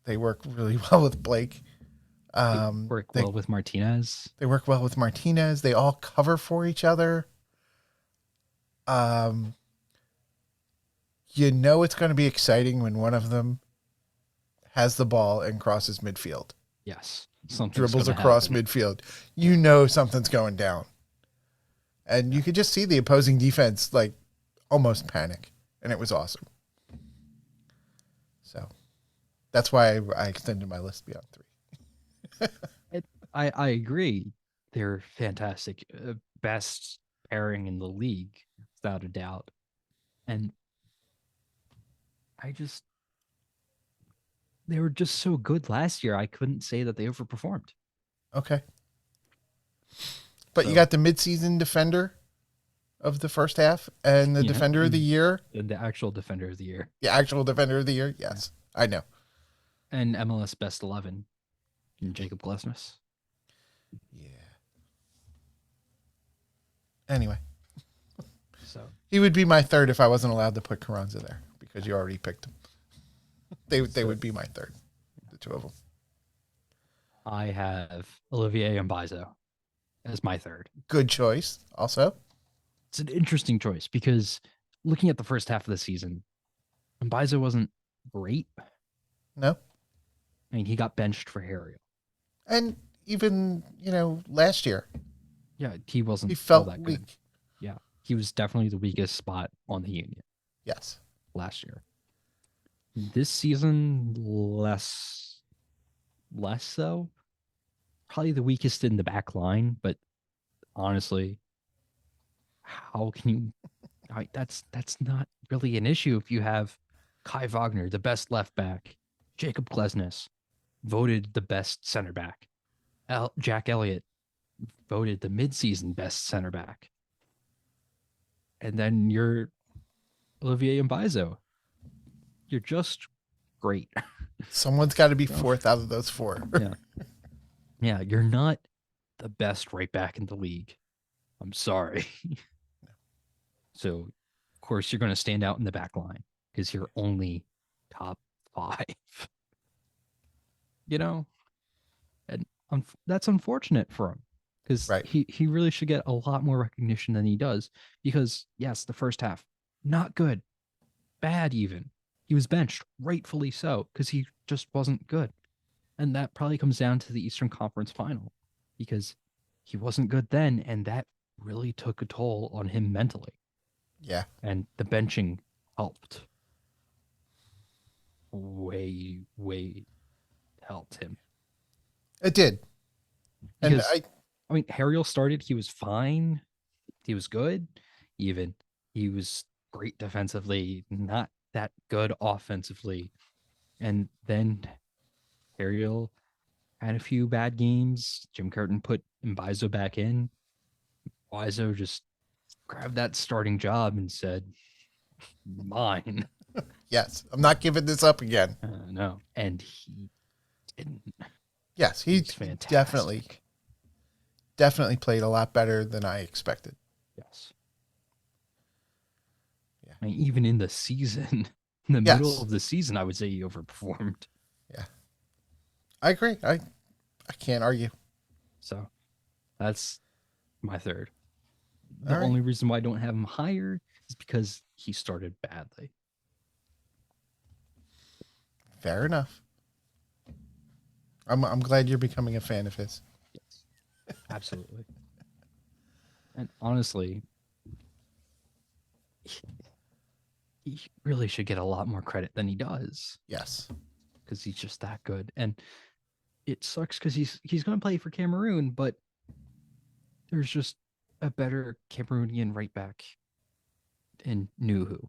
They work really well with Blake. They work They well with Martinez. they work well with Martinez. They all cover for each other. Um, it's going to be exciting when one of them has the ball and crosses midfield, Yes. Something's dribbles going to across happen. midfield. Something's going down, and you could just see the opposing defense like almost panic, and it was awesome. So that's why I extended my list beyond 3. I agree. They're fantastic. Best pairing in the league, without a doubt. And I just, they were just so good last year. I couldn't say that they overperformed. Okay, but you So, got the midseason defender of the first half and the yeah, defender of the year, the actual defender of the year, the actual defender of the year. Yes, I know. and MLS Best 11, and Jacob Glesnes. Yeah. Anyway, So he would be my third if I wasn't allowed to put Carranza there because you already picked him. They So- would be my third, the two of them. I have Olivier Mbaizo as my third. Good choice. Also, It's an interesting choice because looking at the first half of the season, Mbaizo wasn't great. no, I mean, he got benched for Harry. and even last year Yeah, he wasn't he all felt that good. weak. Yeah, he was definitely the weakest spot on the Union Yes. last year. This season, less so. Probably the weakest in the back line, but honestly, how can you? That's not really an issue if you have Kai Wagner, the best left back, Jacob Glesnes, voted the best center back, Jack Elliott voted the midseason best center back, and then you're Olivier Mbaizo. You're just great. Someone's got to be So, fourth out of those 4. yeah. Yeah, you're not the best right back in the league. I'm sorry. So, of course, you're going to stand out in the back line because you're only top 5. You know, and that's unfortunate for him because Right. he really should get a lot more recognition than he does. Because yes, the first half not good, bad even. He was benched, rightfully so, because he just wasn't good. And that probably comes down to the Eastern Conference final because he wasn't good then. And that really took a toll on him mentally. Yeah. And the benching helped. Way helped him. It did. And Because, I mean, Harriel started, he was fine. He was good. Even he was great defensively, not that good offensively. And then Harriel had a few bad games. Jim Curtin put Mbaizo back in. Mbaizo just grabbed that starting job and said, mine. yes, I'm not giving this up again. No. And he didn't. Yes, he He's fantastic. definitely played a lot better than I expected. Yes. Yeah. I mean, even in the season, in the middle of the season, I would say he overperformed. Yeah. I agree. I can't argue. So that's my third. All The right. only reason why I don't have him higher is because he started badly. Fair enough. I'm glad you're becoming a fan of his. Yes, absolutely. And honestly, he really should get a lot more credit than he does Yes. because he's just that good. And it sucks because he's going to play for Cameroon, but there's just a better Cameroonian right back in Nuhu,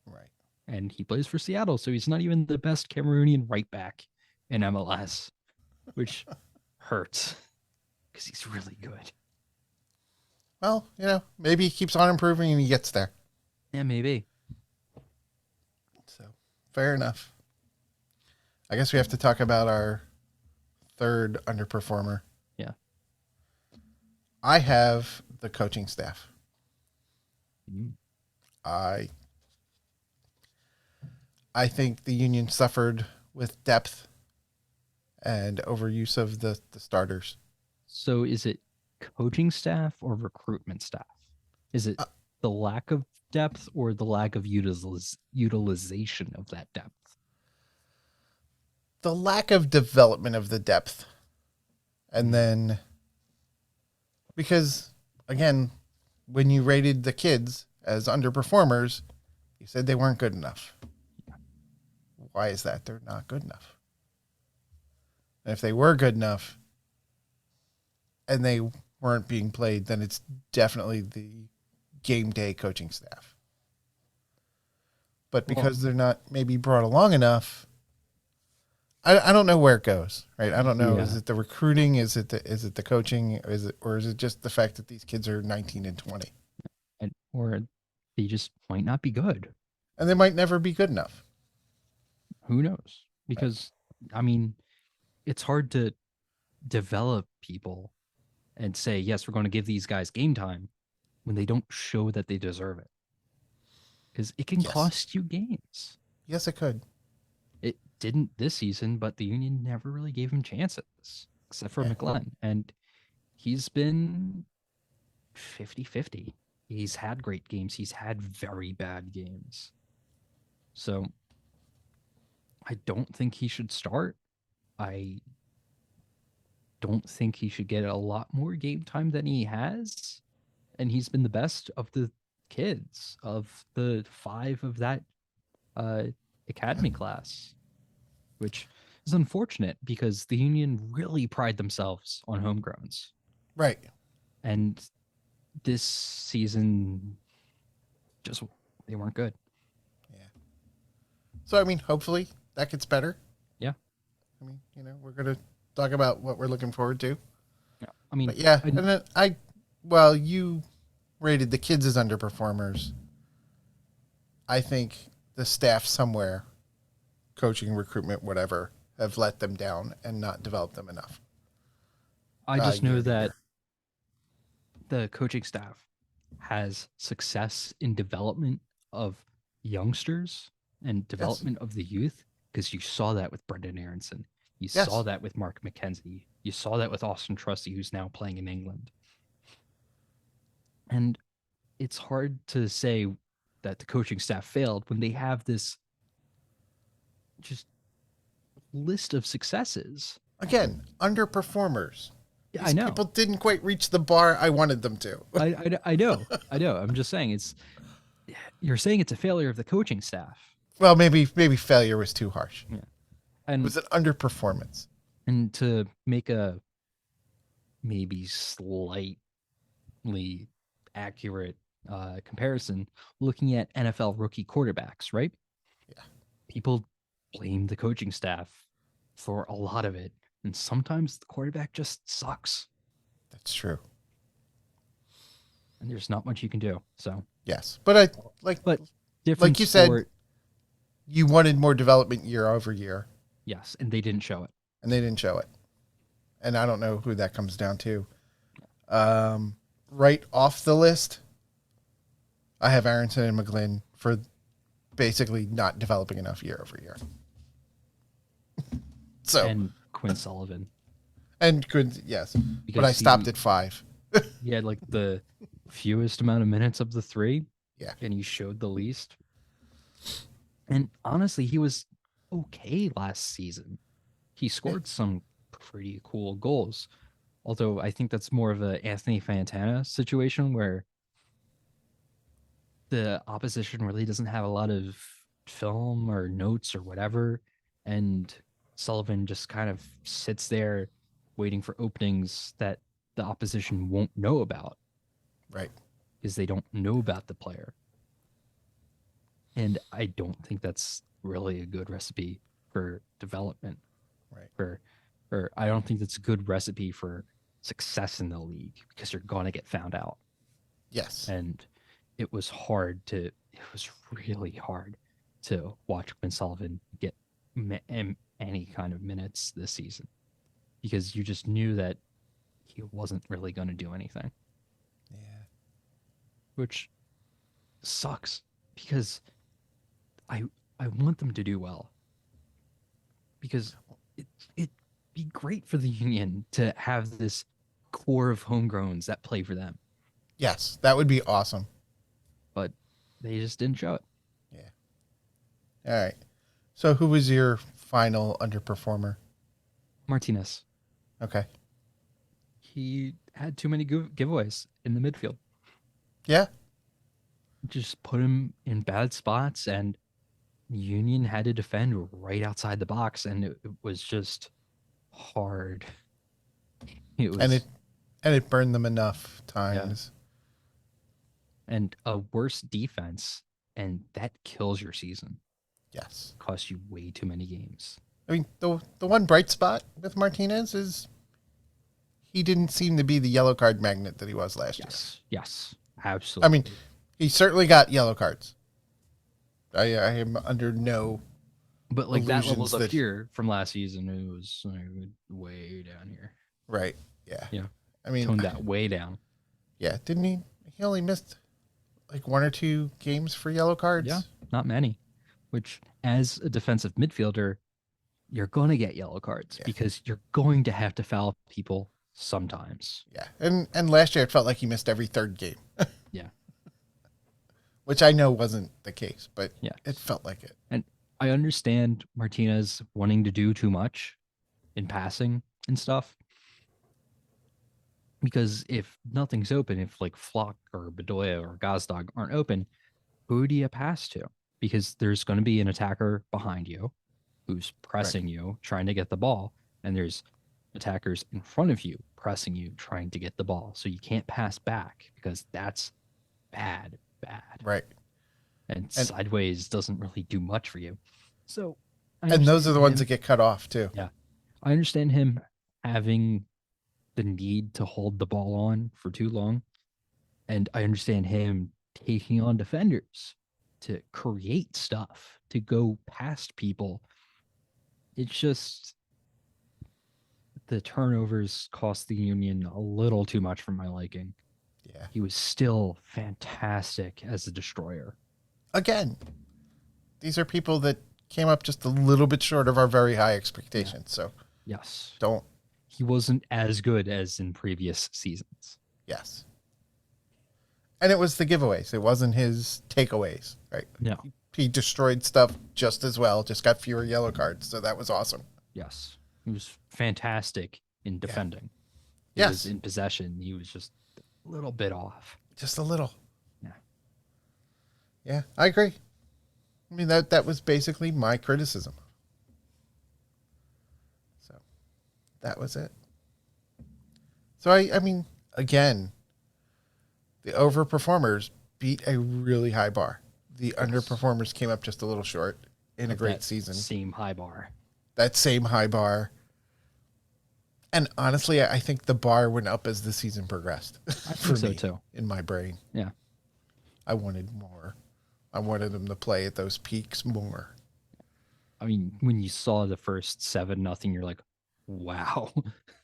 Right. and he plays for Seattle, so he's not even the best Cameroonian right back in MLS, which hurts because he's really good. Well, maybe he keeps on improving and he gets there. Yeah, maybe. So, fair enough. I guess we have to talk about our third underperformer. Yeah. I have the coaching staff. Mm. I think the Union suffered with depth and overuse of the starters. So is it coaching staff or recruitment staff? Is it Uh, the lack of depth or the lack of utilization of that depth? the lack of development of the depth. And Mm. then, because, again, when you rated the kids as underperformers, you said they weren't good enough. Why is that? They're not good enough. And if they were good enough and they weren't being played, then it's definitely the game day coaching staff. But because they're not maybe brought along enough, I don't know where it goes, right? I don't know. Yeah. Is it the recruiting? Is it the coaching? Or is it just the fact that these kids are 19 and 20? Or they just might not be good. And they might never be good enough. Who knows? Right. Because I mean, it's hard to develop people and say, yes, we're going to give these guys game time when they don't show that they deserve it. Because it can Yes. cost you games. Yes, it could. It didn't this season, but the Union never really gave him chances, except for Yeah. McGlenn. And he's been 50-50. He's had great games. He's had very bad games. So I don't think he should start. I don't think he should get a lot more game time than he has. And he's been the best of the kids, of the 5 of that uh, academy class, which is unfortunate because the Union really pride themselves on homegrowns. Right. And this season, just they weren't good. Yeah. So, I mean, hopefully that gets better. Yeah. I mean, we're going to talk about what we're looking forward to. Yeah. I mean, But yeah, and then you rated the kids as underperformers. I think the staff somewhere, coaching, recruitment, whatever, have let them down and not developed them enough. I just know year to that year. the coaching staff has success in development of youngsters and development of the youth because you saw that with Brendan Aronson. You saw Yes. that with Mark McKenzie. You saw that with Austin Trusty, who's now playing in England. And it's hard to say that the coaching staff failed when they have this just list of successes. Again, underperformers. Yeah, These I know. people didn't quite reach the bar I wanted them to. I know. I know. I'm just saying you're saying it's a failure of the coaching staff. Well, maybe failure was too harsh. Yeah. It And was an underperformance. and to make a maybe slightly accurate comparison, looking at NFL rookie quarterbacks, right? Yeah. People blame the coaching staff for a lot of it. And sometimes the quarterback just sucks. That's true. And there's not much you can do. So Yes. But different like you said, sport, you wanted more development year over year, yes, and they didn't show it. and they didn't show it. And I don't know who that comes down to. Right off the list, I have Aronson and McGlynn for basically not developing enough year over year. So And Quinn Sullivan. and good, yes, but Because I stopped at 5. he had like the fewest amount of minutes of the 3. Yeah. And he showed the least. And honestly, he was okay last season. He scored some pretty cool goals. Although I think that's more of a Anthony Fantana situation where the opposition really doesn't have a lot of film or notes or whatever, and Sullivan just kind of sits there waiting for openings that the opposition won't know about Right. because they don't know about the player. And I don't think that's really a good recipe for development. Right. Or I don't think that's a good recipe for success in the league because you're gonna get found out. Yes. And it was really hard to watch Quinn Sullivan get any kind of minutes this season because you just knew that he wasn't really going to do anything, Yeah. which sucks because I I want them to do well because it'd be great for the Union to have this core of homegrowns that play for them, Yes, that would be awesome. but they just didn't show it. Yeah. All right. So who was your final underperformer? Martinez. Okay. He had too many giveaways in the midfield. Yeah. Just put him in bad spots, and Union had to defend right outside the box, and it was just hard. It was and it burned them enough times. And a worse defense, and that kills your season. Yes. Costs you way too many games. I mean, the one bright spot with Martinez is he didn't seem to be the yellow card magnet that he was last year. Yes, absolutely. I mean, he certainly got yellow cards. I am under no. But like that level's up that here from last season, it was way down here. Right. Yeah. Yeah. I mean, toned that way down. Yeah. Didn't he? He only missed like 1 or 2 games for yellow cards. Yeah, not many. Which, as a defensive midfielder, you're going to get yellow cards because you're going to have to foul people sometimes. Yeah. And last year it felt like he missed every third game. Yeah. Which I know wasn't the case, but yeah, it felt like it. And I understand Martinez wanting to do too much in passing and stuff. Because if nothing's open, if like Flock or Bedoya or Gazdag aren't open, who do you pass to? Because there's going to be an attacker behind you who's pressing you, trying to get the ball. And there's attackers in front of you pressing you, trying to get the ball. So you can't pass back because that's bad. Right. And sideways doesn't really do much for you. So, and those are the ones that get cut off too. Yeah. I understand him having the need to hold the ball on for too long. And I understand him taking on defenders to create stuff, to go past people. It's just the turnovers cost the Union a little too much for my liking. Yeah. He was still fantastic as a destroyer. Again, these are people that came up just a little bit short of our very high expectations. Yeah. So, yes. He wasn't as good as in previous seasons. Yes. And it was the giveaways. It wasn't his takeaways, right? No. He destroyed stuff just as well, just got fewer yellow cards. So that was awesome. Yes. He was fantastic in defending. Yeah. He was in possession. He was just a little bit off. Just a little. Yeah. Yeah, I agree. I mean, that was basically my criticism. So that was it. So I mean, again, the overperformers beat a really high bar. The underperformers came up just a little short in a great season. Same high bar. That same high bar. And honestly, I think the bar went up as the season progressed. I think so too. In my brain. Yeah. I wanted more. I wanted them to play at those peaks more. I mean, when you saw the first 7-0, you're like, wow,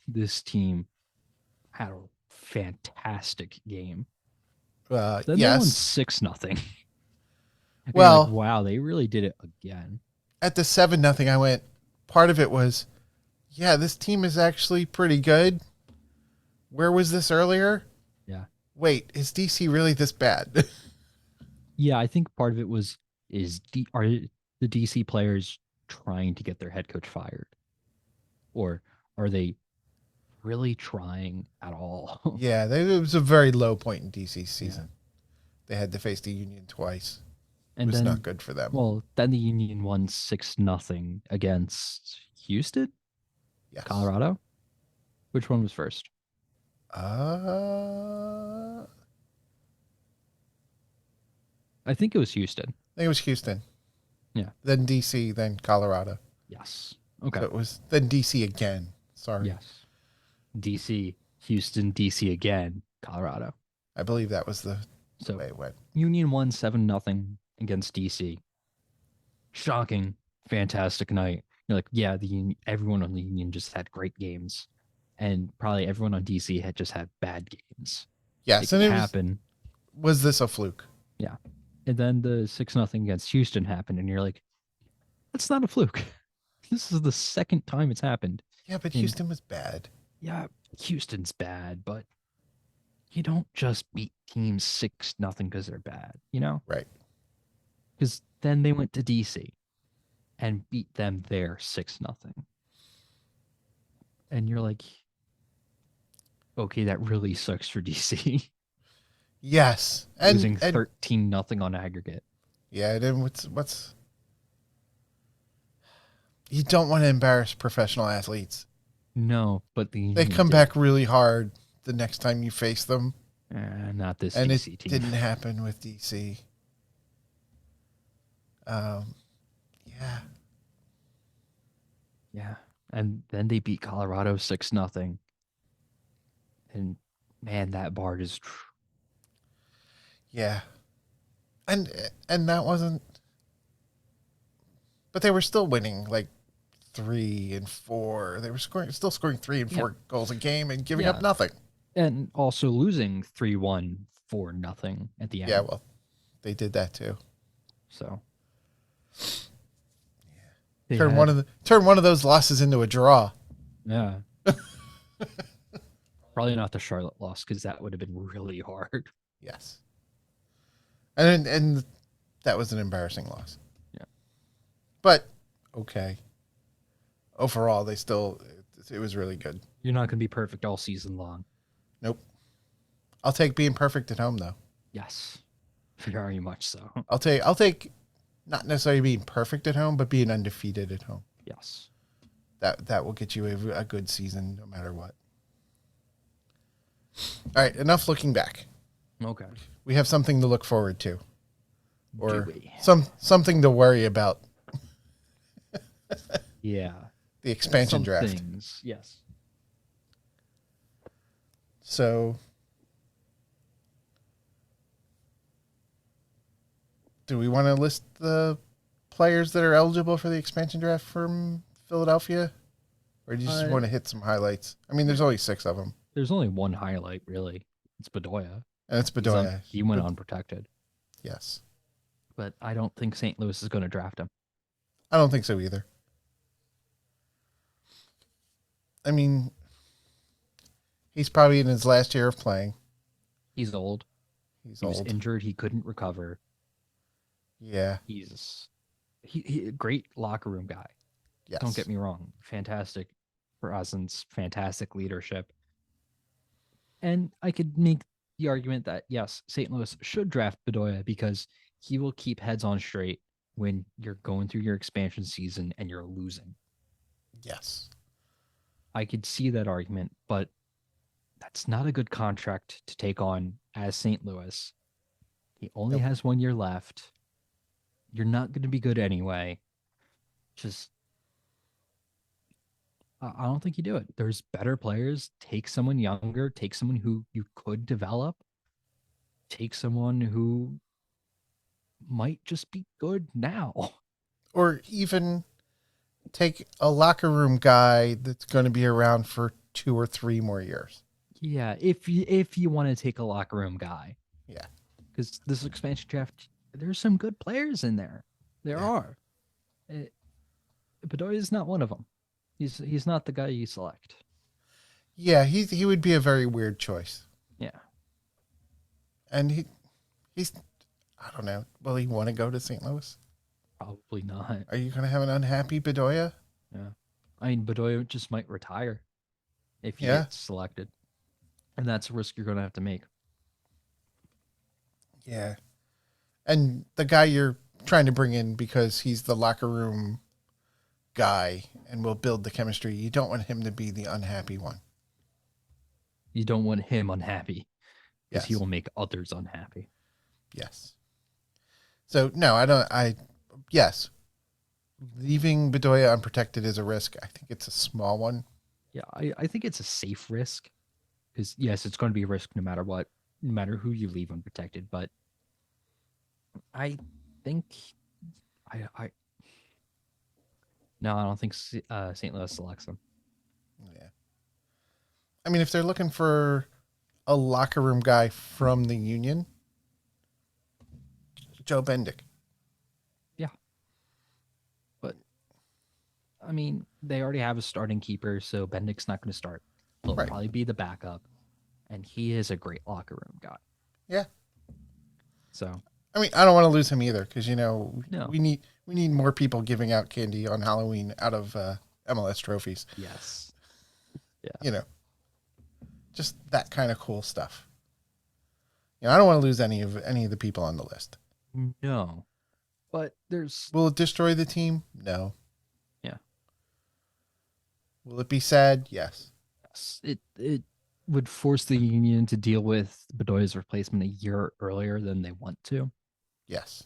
this team had a fantastic game. Then they won 6-0. Well, like, wow, they really did it again. At the 7-0, I went, part of it was, yeah, this team is actually pretty good. Where was this earlier? Yeah. Wait, is DC really this bad? Yeah, I think part of it are the DC players trying to get their head coach fired? Or Are they really trying at all? Yeah, it was a very low point in DC's Yeah. season. They had to face the Union twice. It And was not then, good for them. well, then the Union won 6-0 against Houston, Yes. Colorado. Which one was first? I I think it was Houston. think it was Houston, Yeah. then DC, then Colorado. Yes. So Okay. it was then DC again. Sorry. Yes. DC, Houston, DC again, Colorado. I believe that was the So way it went. Union won 7-0 against DC. Shocking, fantastic night. You're like, yeah, everyone on the Union just had great games, and probably everyone on DC had just had bad games. It Yes, can and happen. was this a fluke? Yeah. And then the 6-0 against Houston happened, and you're like, that's not a fluke. This is the second time it's happened. Yeah, but And Houston was bad. yeah, Houston's bad, but you don't just beat teams 6-0 because they're bad, you know? Right. Because then they went to DC and beat them there 6-0. And you're like, okay, that really sucks for DC. Yes. Losing And 13-0 on aggregate. yeah, then what's you don't want to embarrass professional athletes. No, but the They Union come did. back really hard the next time you face them. Not this And DC it team. didn't happen with DC. Yeah. Yeah. And then they beat Colorado 6-0. And man, that bar is Yeah. And that wasn't but they were still winning like 3 and 4. They were still scoring 3 and 4 goals a game and giving up nothing. And also losing 3-1 4-0 at the end. Yeah, well, they did that too. So Turn one of those losses into a draw. Yeah. Probably not the Charlotte loss because that would have been really hard. Yes. And that was an embarrassing loss. Yeah. But okay. Overall, it was really good. You're not going to be perfect all season long. Nope. I'll take being perfect at home though. Yes. Very much so. I'll take not necessarily being perfect at home, but being undefeated at home. Yes. That will get you a good season no matter what. All right, enough looking back. Okay. We have something to look forward to, or Do we? something to worry about. Yeah. The expansion Some draft. things. Yes. So, do we want to list the players that are eligible for the expansion draft from Philadelphia? Or do you just want to hit some highlights? I mean, there's only 6 of them. There's only one highlight, really. It's Bedoya. And it's Bedoya. He went unprotected. Yes. But I don't think St. Louis is going to draft him. I don't think so either. I mean, he's probably in his last year of playing. He's old. He was injured. He couldn't recover. Yeah. He's a great locker room guy. Yes. Don't get me wrong. Fantastic presence, fantastic leadership. And I could make the argument that, yes, St. Louis should draft Bedoya because he will keep heads on straight when you're going through your expansion season and you're losing. Yes. I could see that argument, but that's not a good contract to take on as St. Louis. He only has 1 year left. You're not going to be good anyway. Just, I don't think you do it. There's better players. Take someone younger. Take someone who you could develop. Take someone who might just be good now. Or even take a locker room guy that's going to be around for 2 or 3 more years. Yeah, if you want to take a locker room guy. Yeah. Because this expansion draft, there's some good players in there. There are. Bedoya is not one of them. He's not the guy you select. Yeah, he would be a very weird choice. Yeah. And he's I don't know. Will he want to go to St. Louis? Probably not. Are you going to have an unhappy Bedoya? Yeah. I mean, Bedoya just might retire. if you Yeah. get selected. And that's a risk you're going to have to make. Yeah. And the guy you're trying to bring in because he's the locker room guy and will build the chemistry, you don't want him to be the unhappy one. You don't want him unhappy because he Yes. will make others unhappy. Yes. So, no, yes. Leaving Bedoya unprotected is a risk. I think it's a small one. Yeah, I think it's a safe risk because, yes, it's going to be a risk no matter what, no matter who you leave unprotected. But I think I no, I don't think St. Louis selects him. Yeah. I mean, if they're looking for a locker room guy from the Union, Joe Bendick. Yeah. But, I mean, they already have a starting keeper, so Bendick's not going to start. He'll Right. probably be the backup, and he is a great locker room guy. Yeah. So, I mean, I don't want to lose him either because, No. we need more people giving out candy on Halloween out of MLS trophies. yes. Yeah. Just that kind of cool stuff. I don't want to lose any of the people on the list. No. But there's Will it destroy the team? No. Yeah. Will it be sad? Yes. it would force the Union to deal with Bedoya's replacement a year earlier than they want to, Yes.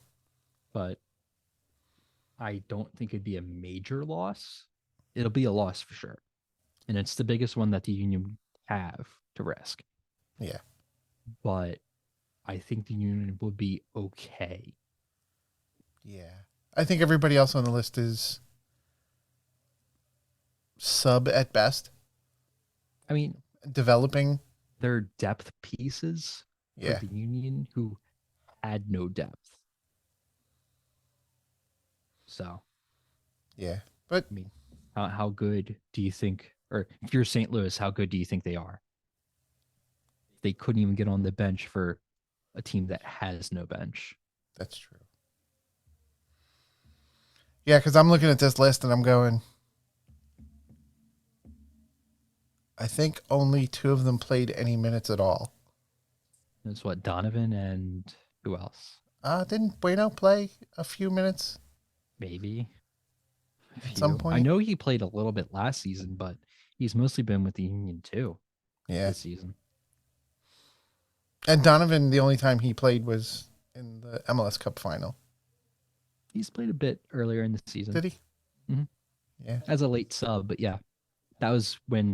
but I don't think it'd be a major loss. It'll be a loss for sure. And it's the biggest one that the Union have to risk. Yeah. But I think the Union would be okay. Yeah. I think everybody else on the list is sub at best. I mean, Developing. they're depth pieces Yeah. for the Union who had no depth. So, Yeah. But I mean, how good do you think, or if you're St. Louis, how good do you think they are? They couldn't even get on the bench for a team that has no bench. that's true. Yeah, because I'm looking at this list and I'm going, I think only 2 of them played any minutes at all. That's what, Donovan and who else? Didn't Bueno play a few minutes Maybe. at some I point? know he played a little bit last season, but he's mostly been with the Union too Yeah. this season. And Donovan, the only time he played was in the MLS Cup Final. He's played a bit earlier in the season. Did he? Mhm. Yeah. As a late sub, but yeah. That was when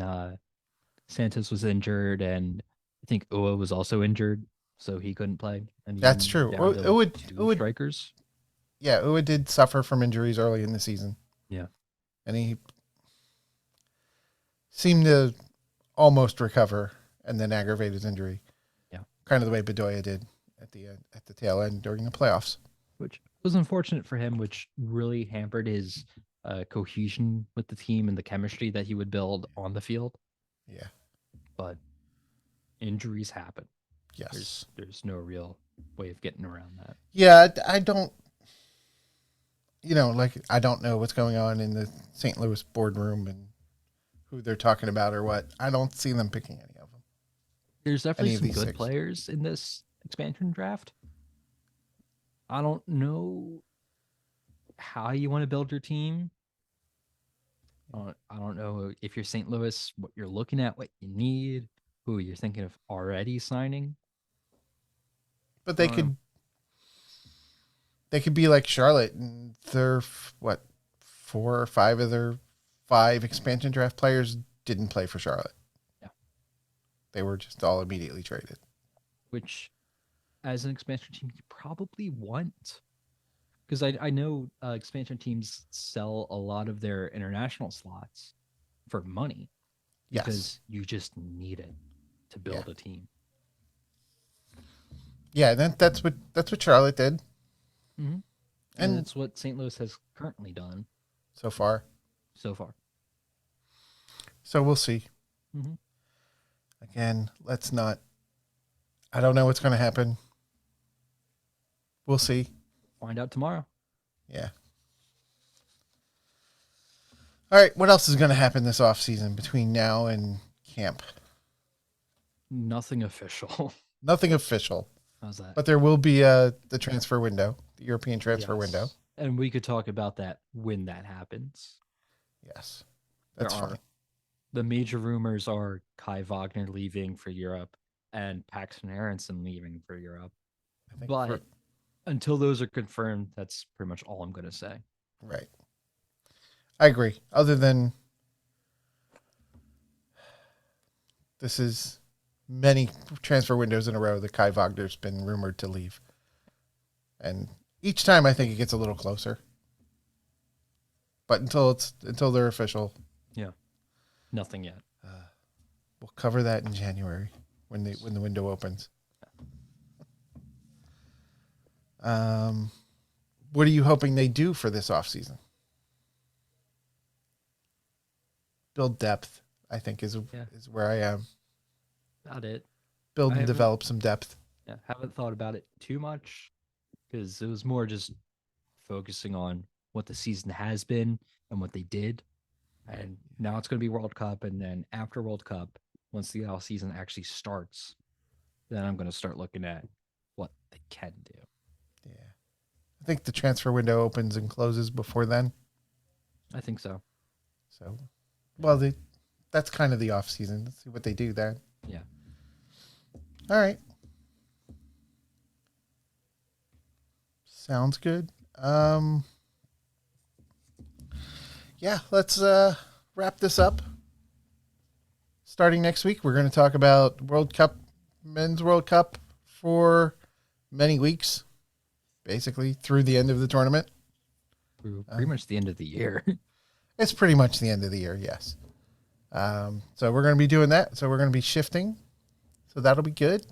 Santos was injured, and I think Ua was also injured, so he couldn't play. And That's true. down to Ua two strikers. Yeah, Ua did suffer from injuries early in the season. Yeah. And he seemed to almost recover and then aggravate his injury. Yeah. Kind of the way Bedoya did at the tail end during the playoffs. Which was unfortunate for him, which really hampered his cohesion with the team and the chemistry that he would build on the field. Yeah. But injuries happen. Yes. There's no real way of getting around that. Yeah, I don't. I don't know what's going on in the St. Louis boardroom and who they're talking about or what. I don't see them picking any of them. There's definitely some these good 6. players in this expansion draft. I don't know how you want to build your team. I don't know if you're St. Louis, what you're looking at, what you need, who you're thinking of already signing. But they could be like Charlotte, and they're 4 or 5 of their 5 expansion draft players didn't play for Charlotte. Yeah. They were just all immediately traded. Which, as an expansion team, you probably want. Because I know expansion teams sell a lot of their international slots for money. Yes. Because you just need it to build a team. Yeah, that's what Charlotte did. Mm-hmm. And that's what St. Louis has currently done so far. So we'll see. Mm-hmm. Again, let's not. I don't know what's going to happen. We'll see. Find out tomorrow. Yeah. All right. What else is going to happen this offseason between now and camp. Nothing official. Nothing official. How's that? But there will be the transfer window, the European transfer window. And we could talk about that when that happens. Yes. That's fine. The major rumors are Kai Wagner leaving for Europe and Paxton Aronson leaving for Europe. But until those are confirmed, that's pretty much all I'm going to say. Right. I agree. Other than this is many transfer windows in a row that Kai Wagner's been rumored to leave. And each time I think it gets a little closer. But until they're official. Yeah. Nothing yet. We'll cover that in January when the window opens. What are you hoping they do for this offseason? Build depth, I think, is where I am. About it. Build and develop some depth. Yeah, haven't thought about it too much because it was more just focusing on what the season has been and what they did. And now it's going to be World Cup. And then after World Cup, once the off season actually starts, then I'm going to start looking at what they can do. Yeah. I think the transfer window opens and closes before then. I think so. So, well, that's kind of the off season. Let's see what they do then. Yeah. All right. Sounds good. Yeah, let's wrap this up. Starting next week, we're going to talk about World Cup, Men's World Cup for many weeks, basically through the end of the tournament. Pretty much the end of the year. It's pretty much the end of the year, yes. So we're going to be doing that. So we're going to be shifting. So that'll be good.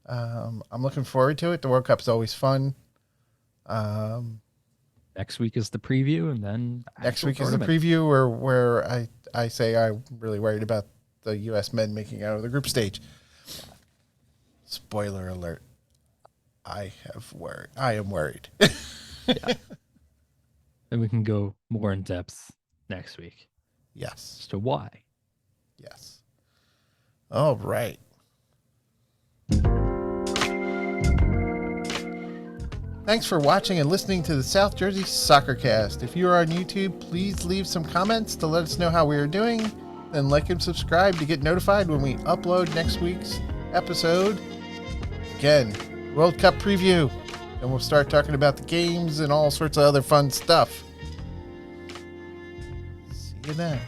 I'm looking forward to it. The World Cup's always fun. Next week is the preview, and then next week is the preview where I say I'm really worried about the U.S. men making out of the group stage. Spoiler alert. I am worried. Yeah. And we can go more in depth next week. Yes. As to why. Yes. All right. Thanks for watching and listening to the South Jersey Soccer Cast. If you are on YouTube, please leave some comments to let us know how we are doing. Then like and subscribe to get notified when we upload next week's episode. Again, World Cup preview. And we'll start talking about the games and all sorts of other fun stuff. See you then.